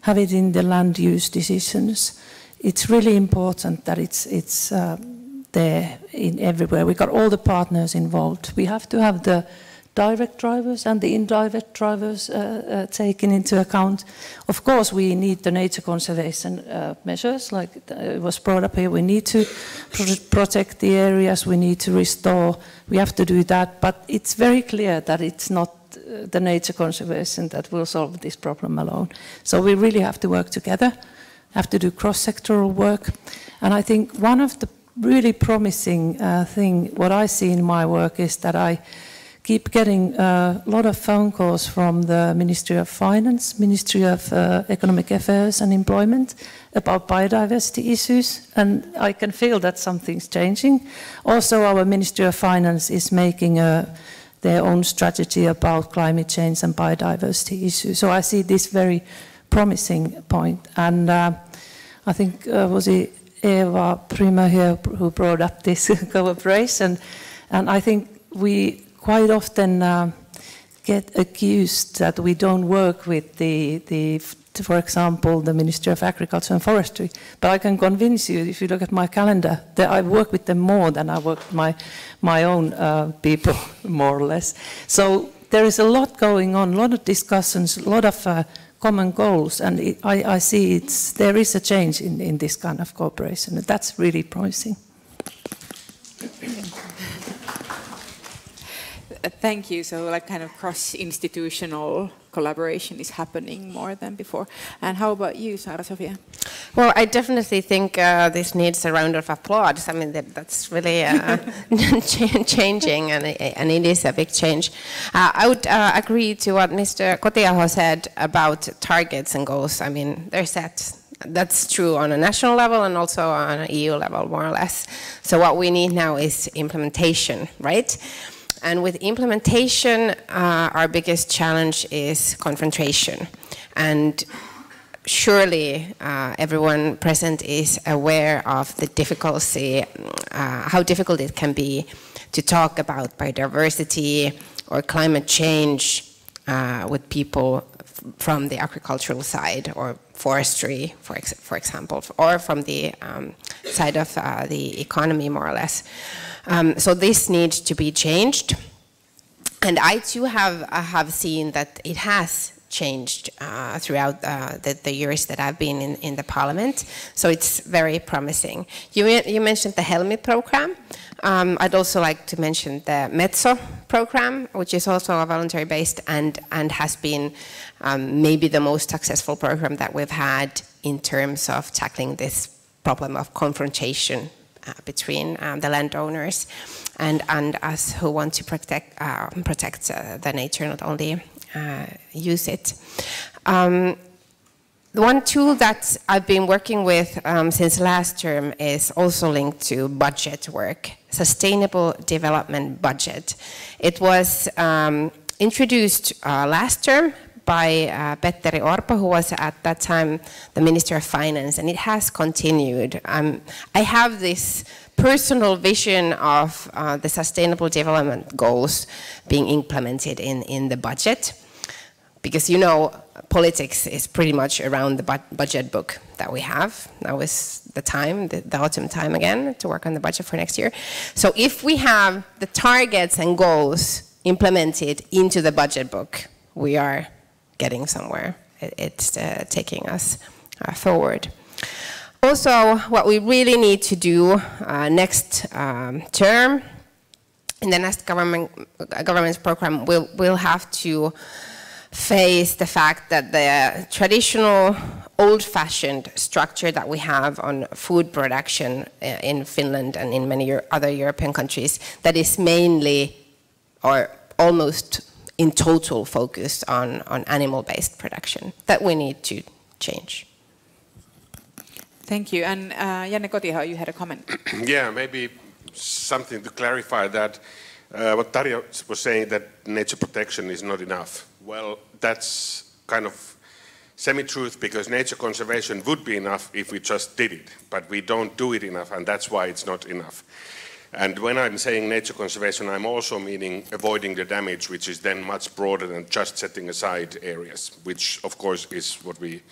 have it in the land use decisions. It's really important that it's there in everywhere. We got all the partners involved. We have to have the direct drivers and the indirect drivers taken into account. Of course, we need the nature conservation measures, like it was brought up here. We need to protect the areas, we need to restore, we have to do that, but it's very clear that it's not the nature conservation that will solve this problem alone. So we really have to work together, have to do cross-sectoral work, and I think one of the really promising thing, what I see in my work, is that I keep getting a lot of phone calls from the Ministry of Finance, Ministry of Economic Affairs and Employment about biodiversity issues, and I can feel that something's changing. Also, our Ministry of Finance is making their own strategy about climate change and biodiversity issues. So I see this very promising point, and I think was it Eva Prima here who brought up this cooperation, and I think we quite often get accused that we don't work with for example, the Ministry of Agriculture and Forestry. But I can convince you, if you look at my calendar, that I work with them more than I work with my own people, more or less. So there is a lot going on, a lot of discussions, a lot of common goals, and I see there is a change in this kind of cooperation, and that's really promising. Thank you. So like kind of cross-institutional collaboration is happening more than before. And how about you, Sara-Sofia? Well, I definitely think this needs a round of applause. I mean, that's really changing, and it is a big change. I would agree to what Mr. Kotiaho said about targets and goals. I mean, they're set. That's true on a national level and also on an EU level, more or less. So what we need now is implementation, right? And with implementation, our biggest challenge is confrontation. And surely everyone present is aware of the difficulty, how difficult it can be to talk about biodiversity or climate change with people from the agricultural side or forestry, for example, or from the side of the economy, more or less. So this needs to be changed, and I too have seen that it has changed throughout the years that I've been in the Parliament. So it's very promising. You mentioned the Helmi program. I'd also like to mention the Metso program, which is also a voluntary-based and has been maybe the most successful program that we've had in terms of tackling this problem of confrontation between the landowners and us who want to protect the nature, not only use it. The one tool that I've been working with since last term is also linked to budget work, sustainable development budget. It was introduced last term by Petteri Orpo, who was at that time the Minister of Finance, and it has continued. I have this personal vision of the sustainable development goals being implemented in the budget, because you know politics is pretty much around the budget book that we have. Now is the time, the autumn time again, to work on the budget for next year. So if we have the targets and goals implemented into the budget book, we are getting somewhere. It's taking us forward. Also, what we really need to do next term, in the next government's program, we'll have to face the fact that the traditional old-fashioned structure that we have on food production in Finland and in many other European countries, that is mainly or almost in total focused on animal-based production, that we need to change. Thank you. And Janne Kotiaho, you had a comment. Yeah, maybe something to clarify that what Tarja was saying, that nature protection is not enough. Well, that's kind of semi-truth, because nature conservation would be enough if we just did it, but we don't do it enough, and that's why it's not enough. And when I'm saying nature conservation, I'm also meaning avoiding the damage, which is then much broader than just setting aside areas, which of course is what we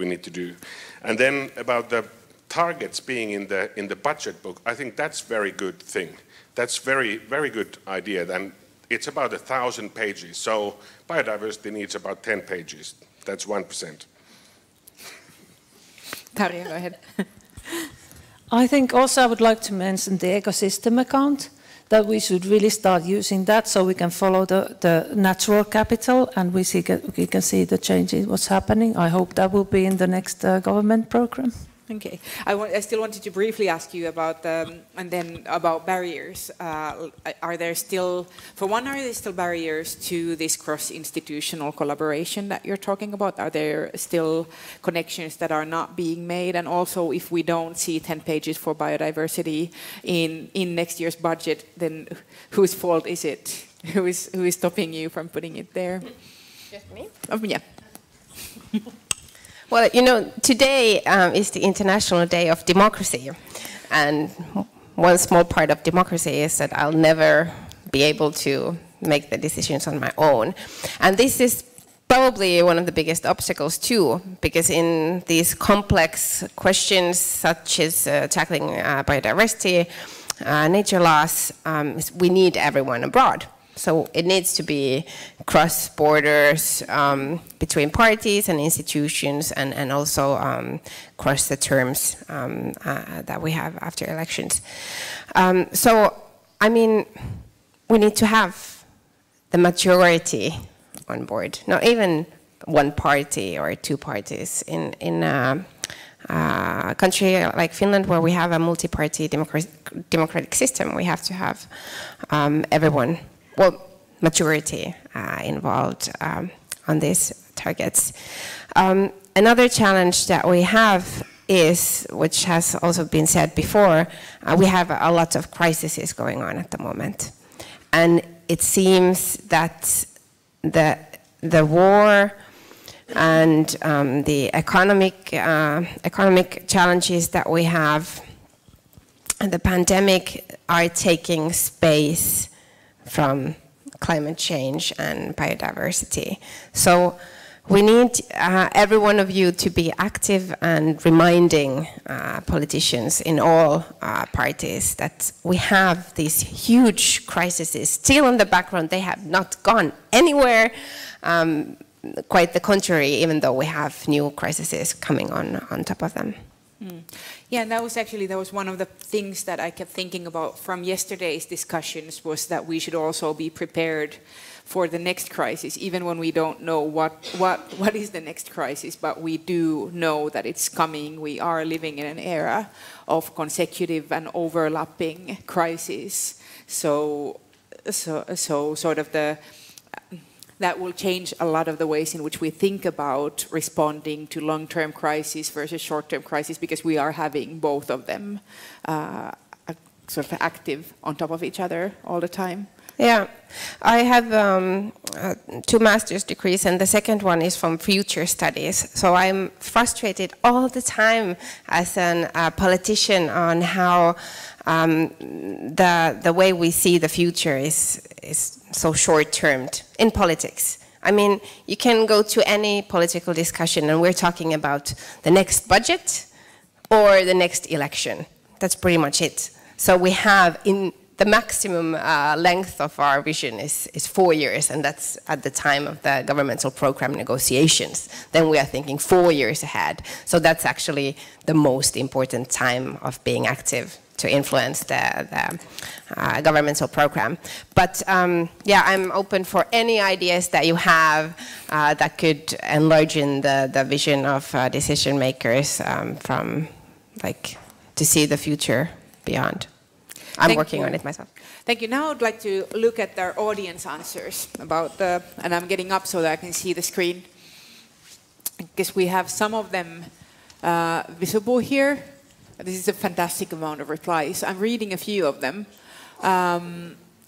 need to do. And then about the targets being in the budget book, I think that's very good thing. That's very good idea. And it's about 1,000 pages. So biodiversity needs about 10 pages. That's 1%. Tarja, go ahead. I think also I would like to mention the ecosystem account, that we should really start using that so we can follow the natural capital and we can see the changes, what's happening. I hope that will be in the next government program. Okay. I still wanted to briefly ask you about about barriers. Are there still barriers to this cross-institutional collaboration that you're talking about? Are there still connections that are not being made? And also, if we don't see 10 pages for biodiversity in next year's budget, then whose fault is it? Who is stopping you from putting it there? Just me? Oh, yeah. Well, you know, today is the International Day of Democracy, and one small part of democracy is that I'll never be able to make the decisions on my own. And this is probably one of the biggest obstacles too, because in these complex questions such as tackling biodiversity, nature loss, we need everyone abroad. So it needs to be cross borders between parties and institutions, and also cross the terms that we have after elections. So, I mean, we need to have the majority on board, not even one party or two parties. In a country like Finland, where we have a multi-party democratic system, we have to have everyone, well, majority involved on these targets. Another challenge that we have is, which has also been said before, we have a lot of crises going on at the moment. And it seems that the war and the economic challenges that we have and the pandemic are taking space from climate change and biodiversity. So we need every one of you to be active and reminding politicians in all parties that we have these huge crises still in the background. They have not gone anywhere. Quite the contrary, even though we have new crises coming on top of them. Mm. Yeah, and that was one of the things that I kept thinking about from yesterday's discussions, was that we should also be prepared for the next crisis, even when we don't know what is the next crisis, but we do know that it's coming. We are living in an era of consecutive and overlapping crises. So sort of that will change a lot of the ways in which we think about responding to long-term crises versus short-term crises, because we are having both of them sort of active on top of each other all the time. Yeah, I have 2 master's degrees, and the second one is from future studies. So I'm frustrated all the time as a politician on how the way we see the future is so short-termed in politics. I mean, you can go to any political discussion and we're talking about the next budget or the next election. That's pretty much it. So we have in the maximum length of our vision is 4 years, and that's at the time of the governmental program negotiations. Then we are thinking 4 years ahead. So that's actually the most important time of being active to influence the governmental program. But yeah, I'm open for any ideas that you have that could enlarge the vision of decision makers from to see the future beyond. I'm working on it myself. Thank you. Now I'd like to look at our audience answers about and I'm getting up so that I can see the screen, because we have some of them visible here. This is a fantastic amount of replies. I'm reading a few of them. I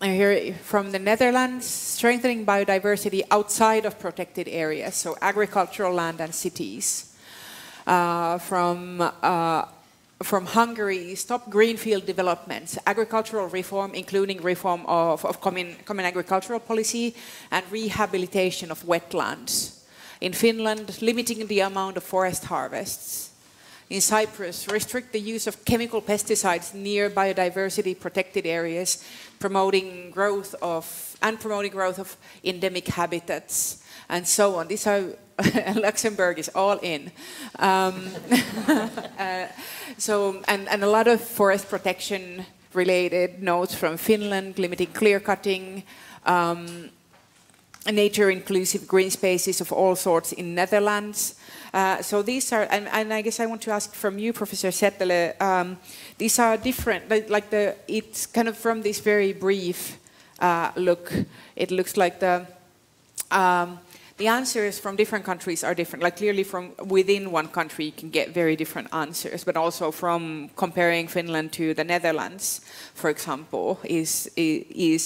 hear from the Netherlands, strengthening biodiversity outside of protected areas, so agricultural land and cities. From Hungary, stop greenfield developments, agricultural reform, including reform of common agricultural policy and rehabilitation of wetlands. In Finland, limiting the amount of forest harvests. in Cyprus restrict the use of chemical pesticides near biodiversity protected areas, promoting growth of endemic habitats and so on. These are Luxembourg is all in. And a lot of forest protection related notes from Finland, limiting clear cutting, nature inclusive green spaces of all sorts in Netherlands. So these are, and I guess I want to ask from you, Professor Settele, these are different, it's kind of from this very brief look, it looks like the answers from different countries are different. Like clearly from within one country you can get very different answers, but also from comparing Finland to the Netherlands, for example, is a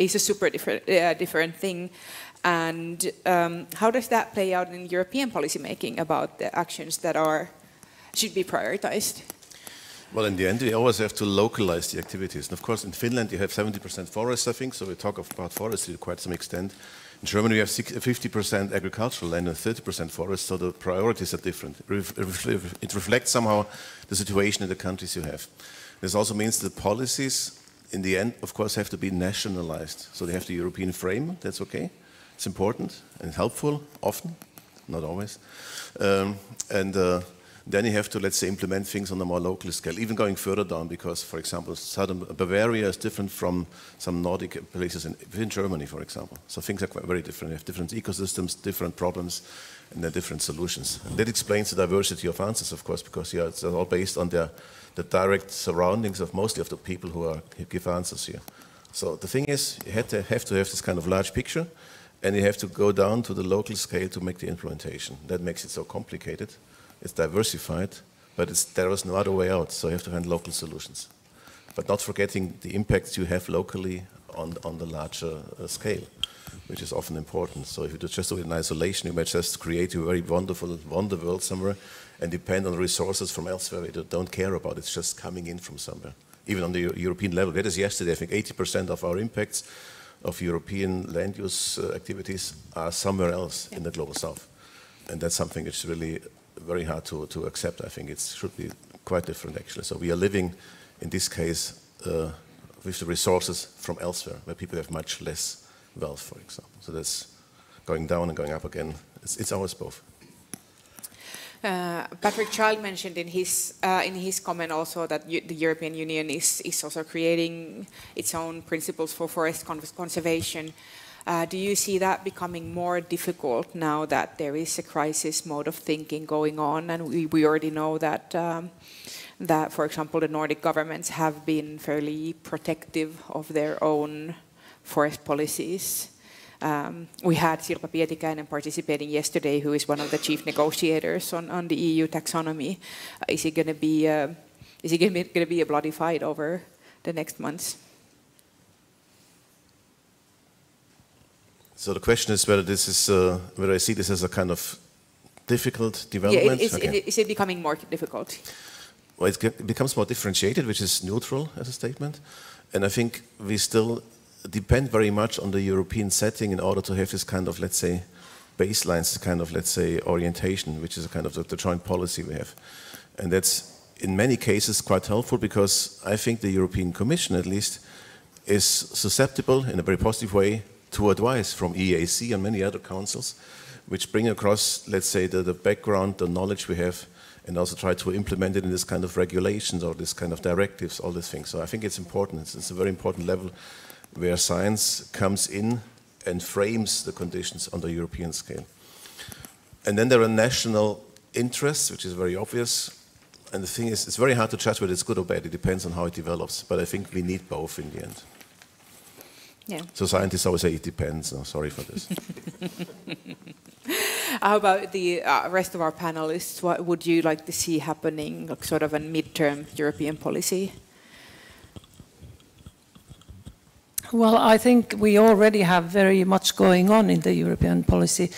super different thing. And how does that play out in European policymaking about the actions that should be prioritized? Well, in the end, we always have to localize the activities. And of course, in Finland, you have 70% forests, I think, so we talk about forestry to quite some extent. In Germany, we have 50% agricultural land and 30% forest, so the priorities are different. It reflects somehow the situation in the countries you have. This also means the policies, in the end, of course, have to be nationalized. So they have the European frame, that's okay. It's important and helpful, often, not always. Then you have to, let's say, implement things on a more local scale, even going further down, because, for example, southern Bavaria is different from some Nordic places within Germany, for example. So things are quite very different. You have different ecosystems, different problems, and there are different solutions. And that explains the diversity of answers, of course, because it's all based on the direct surroundings of mostly of the people who give answers here. So the thing is, you have to have this kind of large picture, and you have to go down to the local scale to make the implementation. That makes it so complicated. It's diversified, but there is no other way out, so you have to find local solutions. But not forgetting the impacts you have locally on the larger scale, which is often important. So if you just do it in isolation, you might just create a very wonderful wonder world somewhere and depend on resources from elsewhere we don't care about. It's just coming in from somewhere, even on the European level. That is yesterday, I think 80% of our impacts of European land use activities are somewhere else in the global south. And that's something that's really very hard to accept. I think it should be quite different, actually. So we are living, in this case, with the resources from elsewhere, where people have much less wealth, for example. So that's going down and going up again. It's always both. Patrick Child mentioned in his comment also that the European Union is also creating its own principles for forest conservation. Do you see that becoming more difficult now that there is a crisis mode of thinking going on, and we already know that for example, the Nordic governments have been fairly protective of their own forest policies? We had Sirpa Pietikäinen participating yesterday, who is one of the chief negotiators on the EU taxonomy. Is it going to be a bloody fight over the next months? So the question is whether this is whether I see this as a kind of difficult development. Yeah, is it becoming more difficult? Well, it becomes more differentiated, which is neutral as a statement, and I think we still depend very much on the European setting in order to have this kind of, let's say, baselines, kind of, let's say, orientation, which is a kind of the joint policy we have, and that's in many cases quite helpful, because I think the European Commission, at least, is susceptible in a very positive way to advice from EEAC and many other councils, which bring across, let's say, the background, the knowledge we have, and also try to implement it in this kind of regulations or this kind of directives, all these things. So I think it's important. It's a very important level where science comes in and frames the conditions on the European scale. And then there are national interests, which is very obvious. And the thing is, it's very hard to judge whether it's good or bad. It depends on how it develops. But I think we need both in the end. Yeah. So scientists always say it depends. Oh, sorry for this. How about the rest of our panelists? What would you like to see happening, like sort of a midterm European policy? Well, I think we already have very much going on in the European policy.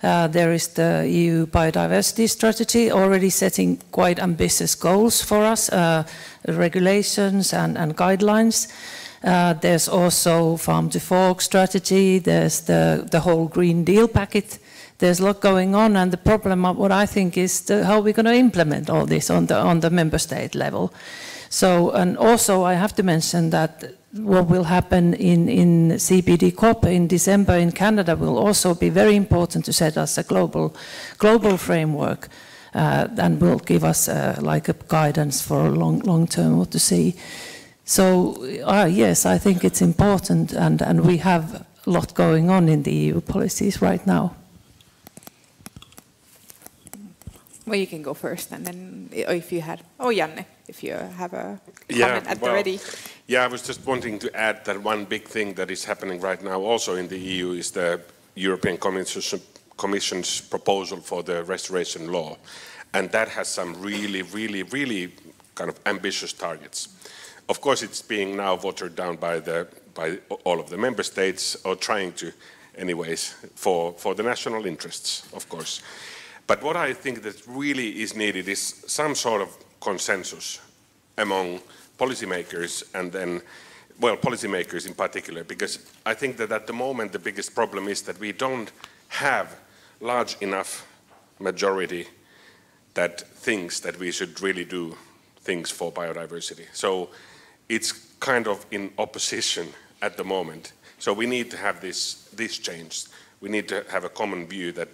There is the EU Biodiversity Strategy already setting quite ambitious goals for us, regulations and guidelines. There's also Farm to Fork strategy. There's the whole Green Deal packet there's a lot going on, and the problem of what I think is how we're going to implement all this on the member state level. So, and also I have to mention that what will happen in CBD COP in December in Canada will also be very important to set us a global framework, and will give us like a guidance for a long term what to see. So yes, I think it's important, and we have a lot going on in the EU policies right now. Well, you can go first, and then if you had, Janne, if you have a comment at the ready. Yeah, I was just wanting to add that one big thing that is happening right now also in the EU is the European Commission's proposal for the restoration law. And that has some really kind of ambitious targets. Of course, it's being now watered down by all of the member states, or trying to anyways, for the national interests, of course. But what I think that really is needed is some sort of consensus among policymakers, and then, well, policymakers in particular, because I think that at the moment the biggest problem is that we don't have large enough majority that thinks that we should really do things for biodiversity. So it's kind of in opposition at the moment. So we need to have this changed. We need to have a common view that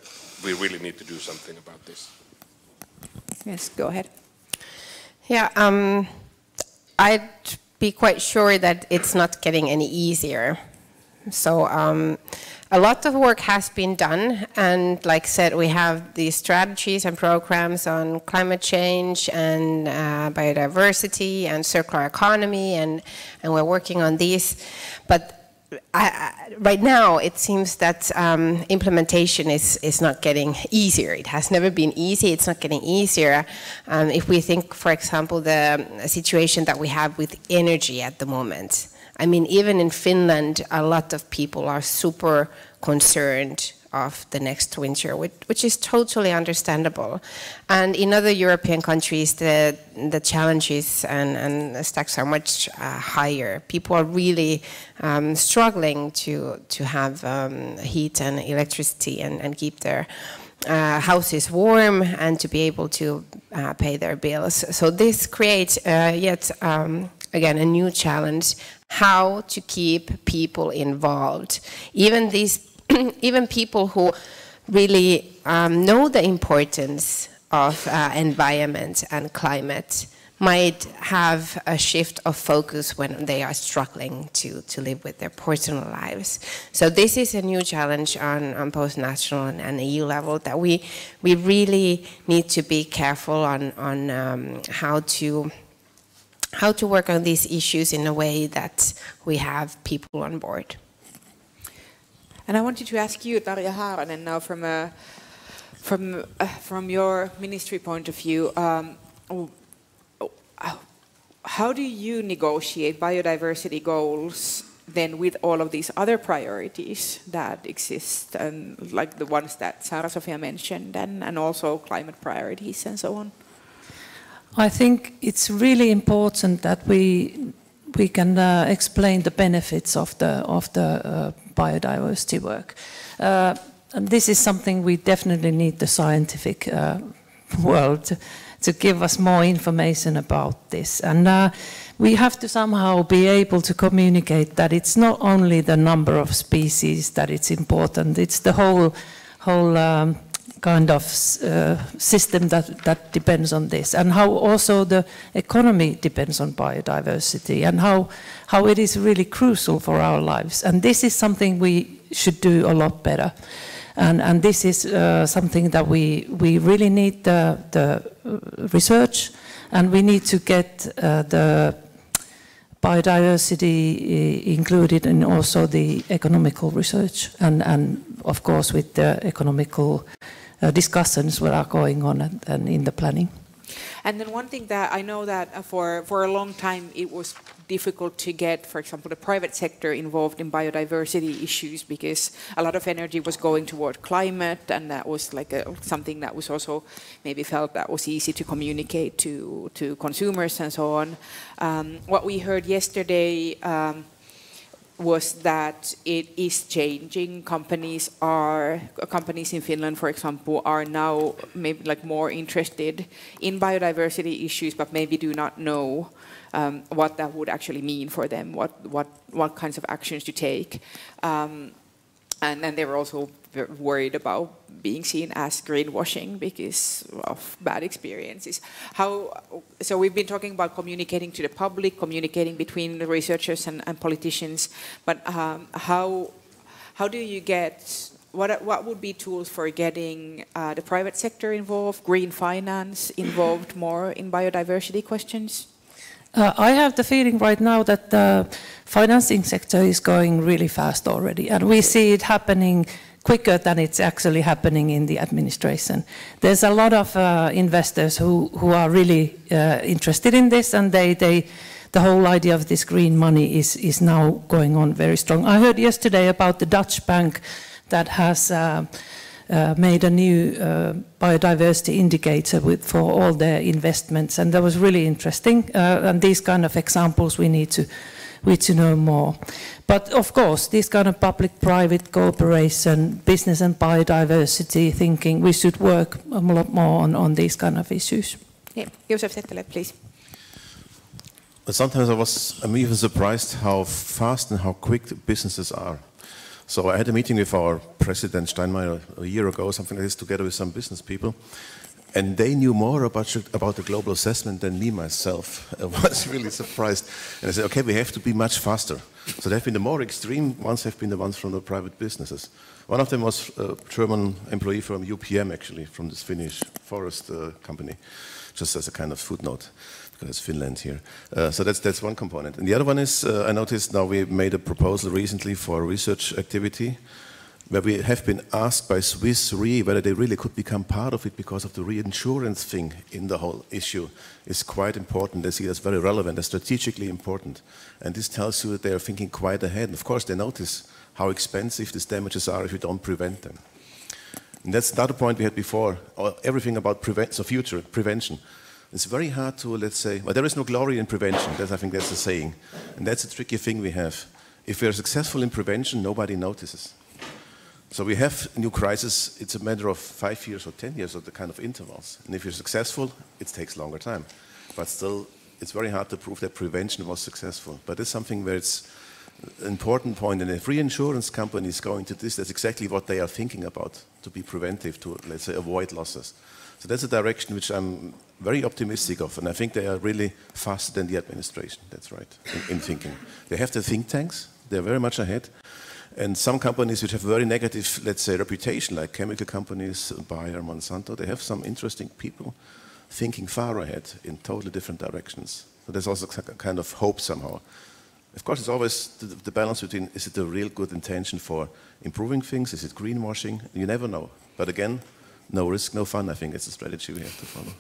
we really need to do something about this. Yes, go ahead. Yeah, I'd be quite sure that it's not getting any easier. So a lot of work has been done, and like I said, we have these strategies and programs on climate change and biodiversity and circular economy, and we're working on these. But right now, it seems that implementation is not getting easier. It has never been easy. It's not getting easier. If we think, for example, the situation that we have with energy at the moment. I mean, even in Finland, a lot of people are super concerned of the next winter, which is totally understandable. And in other European countries, the challenges and the stacks are much higher. People are really struggling to have heat and electricity and keep their houses warm and to be able to pay their bills. So this creates yet again a new challenge: how to keep people involved, even people who really know the importance of environment and climate might have a shift of focus when they are struggling to live with their personal lives. So this is a new challenge on both national and EU level that we really need to be careful on how to work on these issues in a way that we have people on board. And I wanted to ask you, Tarja Haaronen, now from your ministry point of view, how do you negotiate biodiversity goals then with all of these other priorities that exist, and like the ones that Sara-Sofia mentioned, and also climate priorities and so on? I think it's really important that we can explain the benefits of the biodiversity work. And this is something we definitely need the scientific world to give us more information about this. And we have to somehow be able to communicate that it's not only the number of species that it's important, it's the whole kind of system that depends on this, and how also the economy depends on biodiversity, and how it is really crucial for our lives. And this is something we should do a lot better. And this is something that we really need the research, and we need to get the biodiversity included in also the economical research, and of course with the economical discussions that are going on and in the planning. And then one thing that I know that for a long time it was difficult to get, for example, the private sector involved in biodiversity issues, because a lot of energy was going toward climate, and that was like something that was also maybe felt that was easy to communicate to consumers and so on. What we heard yesterday was that it is changing. Companies in Finland, for example, are now maybe like more interested in biodiversity issues, but maybe do not know what that would actually mean for them, what kinds of actions to take. And they were also worried about being seen as greenwashing because of bad experiences. So we've been talking about communicating to the public, communicating between the researchers and politicians, but how do you get, what would be tools for getting the private sector involved, green finance involved more in biodiversity questions? I have the feeling right now that the financing sector is going really fast already, and we see it happening quicker than it's actually happening in the administration. There's a lot of investors who are really interested in this, and the whole idea of this green money is now going on very strong. I heard yesterday about the Dutch bank that has made a new biodiversity indicator for all their investments, and that was really interesting. And these kind of examples we need to know more. But of course, this kind of public-private cooperation, business and biodiversity thinking, we should work a lot more on these kind of issues. Yeah, Josef Settele, please. But sometimes I'm even surprised how fast and how quick the businesses are. So I had a meeting with our president Steinmeier a year ago, something like this, together with some business people. And they knew more about the global assessment than me myself. I was really surprised. And I said, okay, we have to be much faster. So there have been the more extreme ones, have been the ones from the private businesses. One of them was a German employee from UPM, actually, from this Finnish forest company, just as a kind of footnote, because it's Finland here. So that's one component. And the other one is, I noticed now we made a proposal recently for research activity, where we have been asked by Swiss Re whether they really could become part of it because of the reinsurance thing in the whole issue is quite important. They see it as very relevant, as strategically important. And this tells you that they are thinking quite ahead. And of course, they notice how expensive these damages are if you don't prevent them. And that's another point we had before, everything about future prevention. It's very hard to, let's say, well, there is no glory in prevention. I think that's the saying. And that's a tricky thing we have. If we're successful in prevention, nobody notices. So we have a new crisis, it's a matter of 5 years or 10 years of the kind of intervals. And if you're successful, it takes longer time. But still, it's very hard to prove that prevention was successful. But it's something where it's an important point. And if reinsurance companies go into this, that's exactly what they are thinking about, to be preventive, to, let's say, avoid losses. So that's a direction which I'm very optimistic of. And I think they are really faster than the administration, that's right, in thinking. They have the think tanks, they're very much ahead. And some companies which have very negative, let's say, reputation, like chemical companies, Bayer, Monsanto, they have some interesting people thinking far ahead in totally different directions. So there's also a kind of hope somehow. Of course, it's always the balance between, is it a real good intention for improving things? Is it greenwashing? You never know. But again, no risk, no fun. I think it's a strategy we have to follow.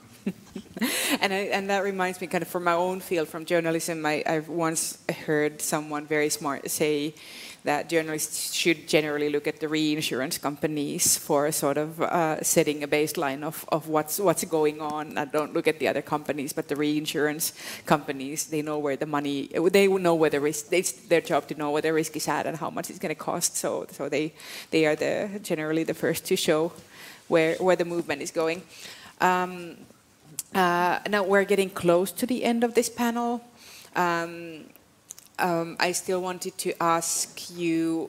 And that reminds me, kind of from my own field, from journalism, I've once heard someone very smart say that journalists should generally look at the reinsurance companies for sort of setting a baseline of what's going on. And don't look at the other companies, but the reinsurance companies, they know where the money, they know where the risk, it's their job to know where the risk is at and how much it's going to cost. So they are generally the first to show where the movement is going. Now we're getting close to the end of this panel. I still wanted to ask you,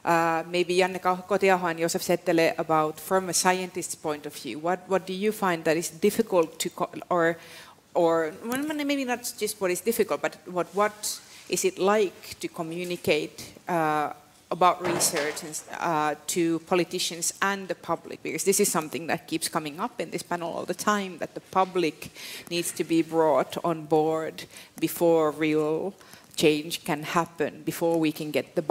maybe Janne Kotiaho and Josef Settele, about from a scientist's point of view, what do you find that is difficult to, or maybe not just what is difficult, but what is it like to communicate about research to politicians and the public? Because this is something that keeps coming up in this panel all the time, that the public needs to be brought on board before real change can happen, before we can get the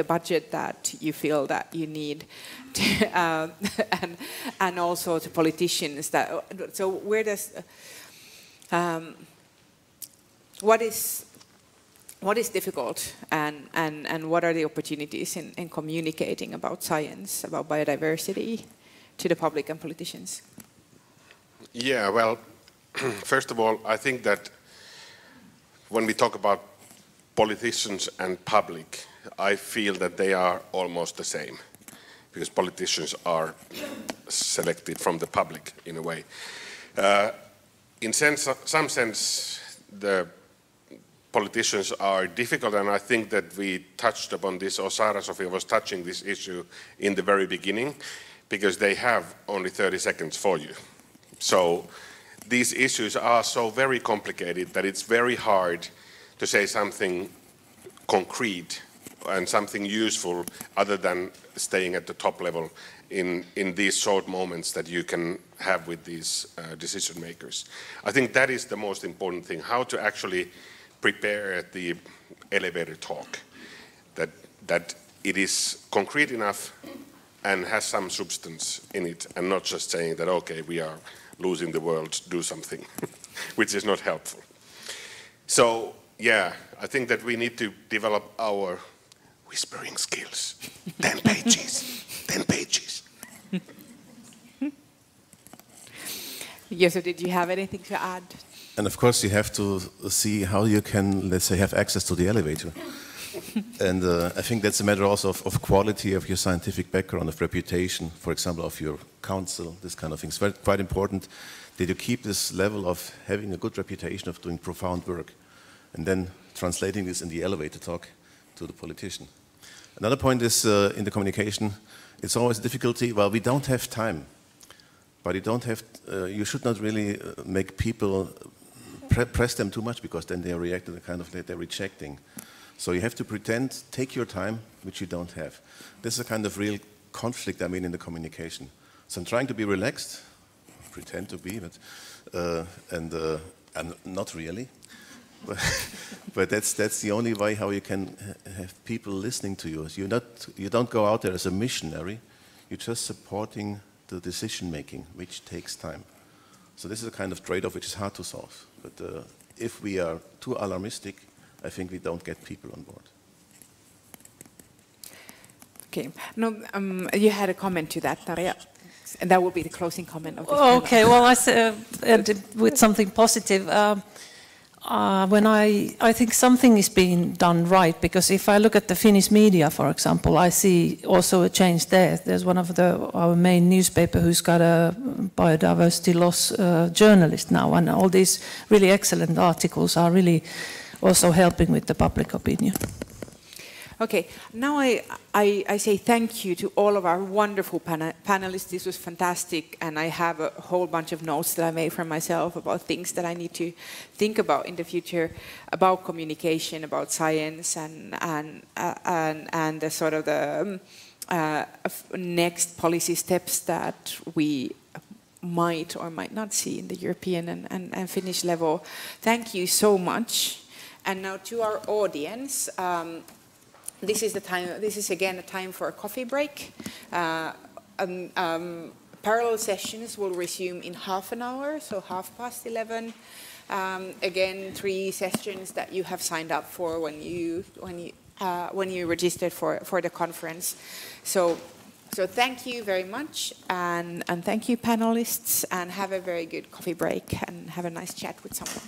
budget that you feel that you need, to, and also to politicians. So where does what is difficult, and what are the opportunities in communicating about science, about biodiversity, to the public and politicians? Yeah, well, first of all, I think that when we talk about politicians and public, I feel that they are almost the same, because politicians are selected from the public in a way. In some sense, the politicians are difficult, and I think that we touched upon this, or Sara-Sofia was touching this issue in the very beginning, because they have only 30 seconds for you. So these issues are so very complicated that it's very hard to say something concrete and something useful other than staying at the top level in these short moments that you can have with these decision makers. I think that is the most important thing, how to actually prepare the elevator talk, that it is concrete enough and has some substance in it, and not just saying that, okay, we are losing the world, do something, which is not helpful. So, yeah, I think that we need to develop our whispering skills. 10 pages, 10 pages. Joseph, did you have anything to add? And of course, you have to see how you can, let's say, have access to the elevator. And I think that's a matter also of quality of your scientific background, of reputation, for example, of your council, this kind of things. It's quite important that you keep this level of having a good reputation of doing profound work, and then translating this in the elevator talk to the politician. Another point is in the communication, it's always a difficulty. Well, we don't have time, but you don't have. You should not really make people press them too much, because then they react to the kind of they're rejecting. So you have to pretend, take your time, which you don't have. This is a kind of real conflict, I mean, in the communication. So I'm trying to be relaxed, pretend to be, but and not really. But that's the only way how you can have people listening to you. You don't go out there as a missionary. You're just supporting the decision making, which takes time. So this is a kind of trade-off which is hard to solve. But if we are too alarmistic, I think we don't get people on board. Okay. No, you had a comment to that, Tarja, and that will be the closing comment of this. Okay. Well, I ended with something positive. When I think something is being done right, because if I look at the Finnish media, for example, I see also a change there. There's one of our main newspaper who's got a biodiversity loss journalist now, and all these really excellent articles are really also helping with the public opinion. Okay, now I say thank you to all of our wonderful panelists. This was fantastic, and I have a whole bunch of notes that I made for myself about things that I need to think about in the future, about communication, about science, and the sort of the next policy steps that we might or might not see in the European and Finnish level. Thank you so much. And now to our audience. This is the time. This is again a time for a coffee break. Parallel sessions will resume in half an hour, so 11:30. Again, 3 sessions that you have signed up for when you registered for the conference. So thank you very much, and thank you panelists, and have a very good coffee break, and have a nice chat with someone.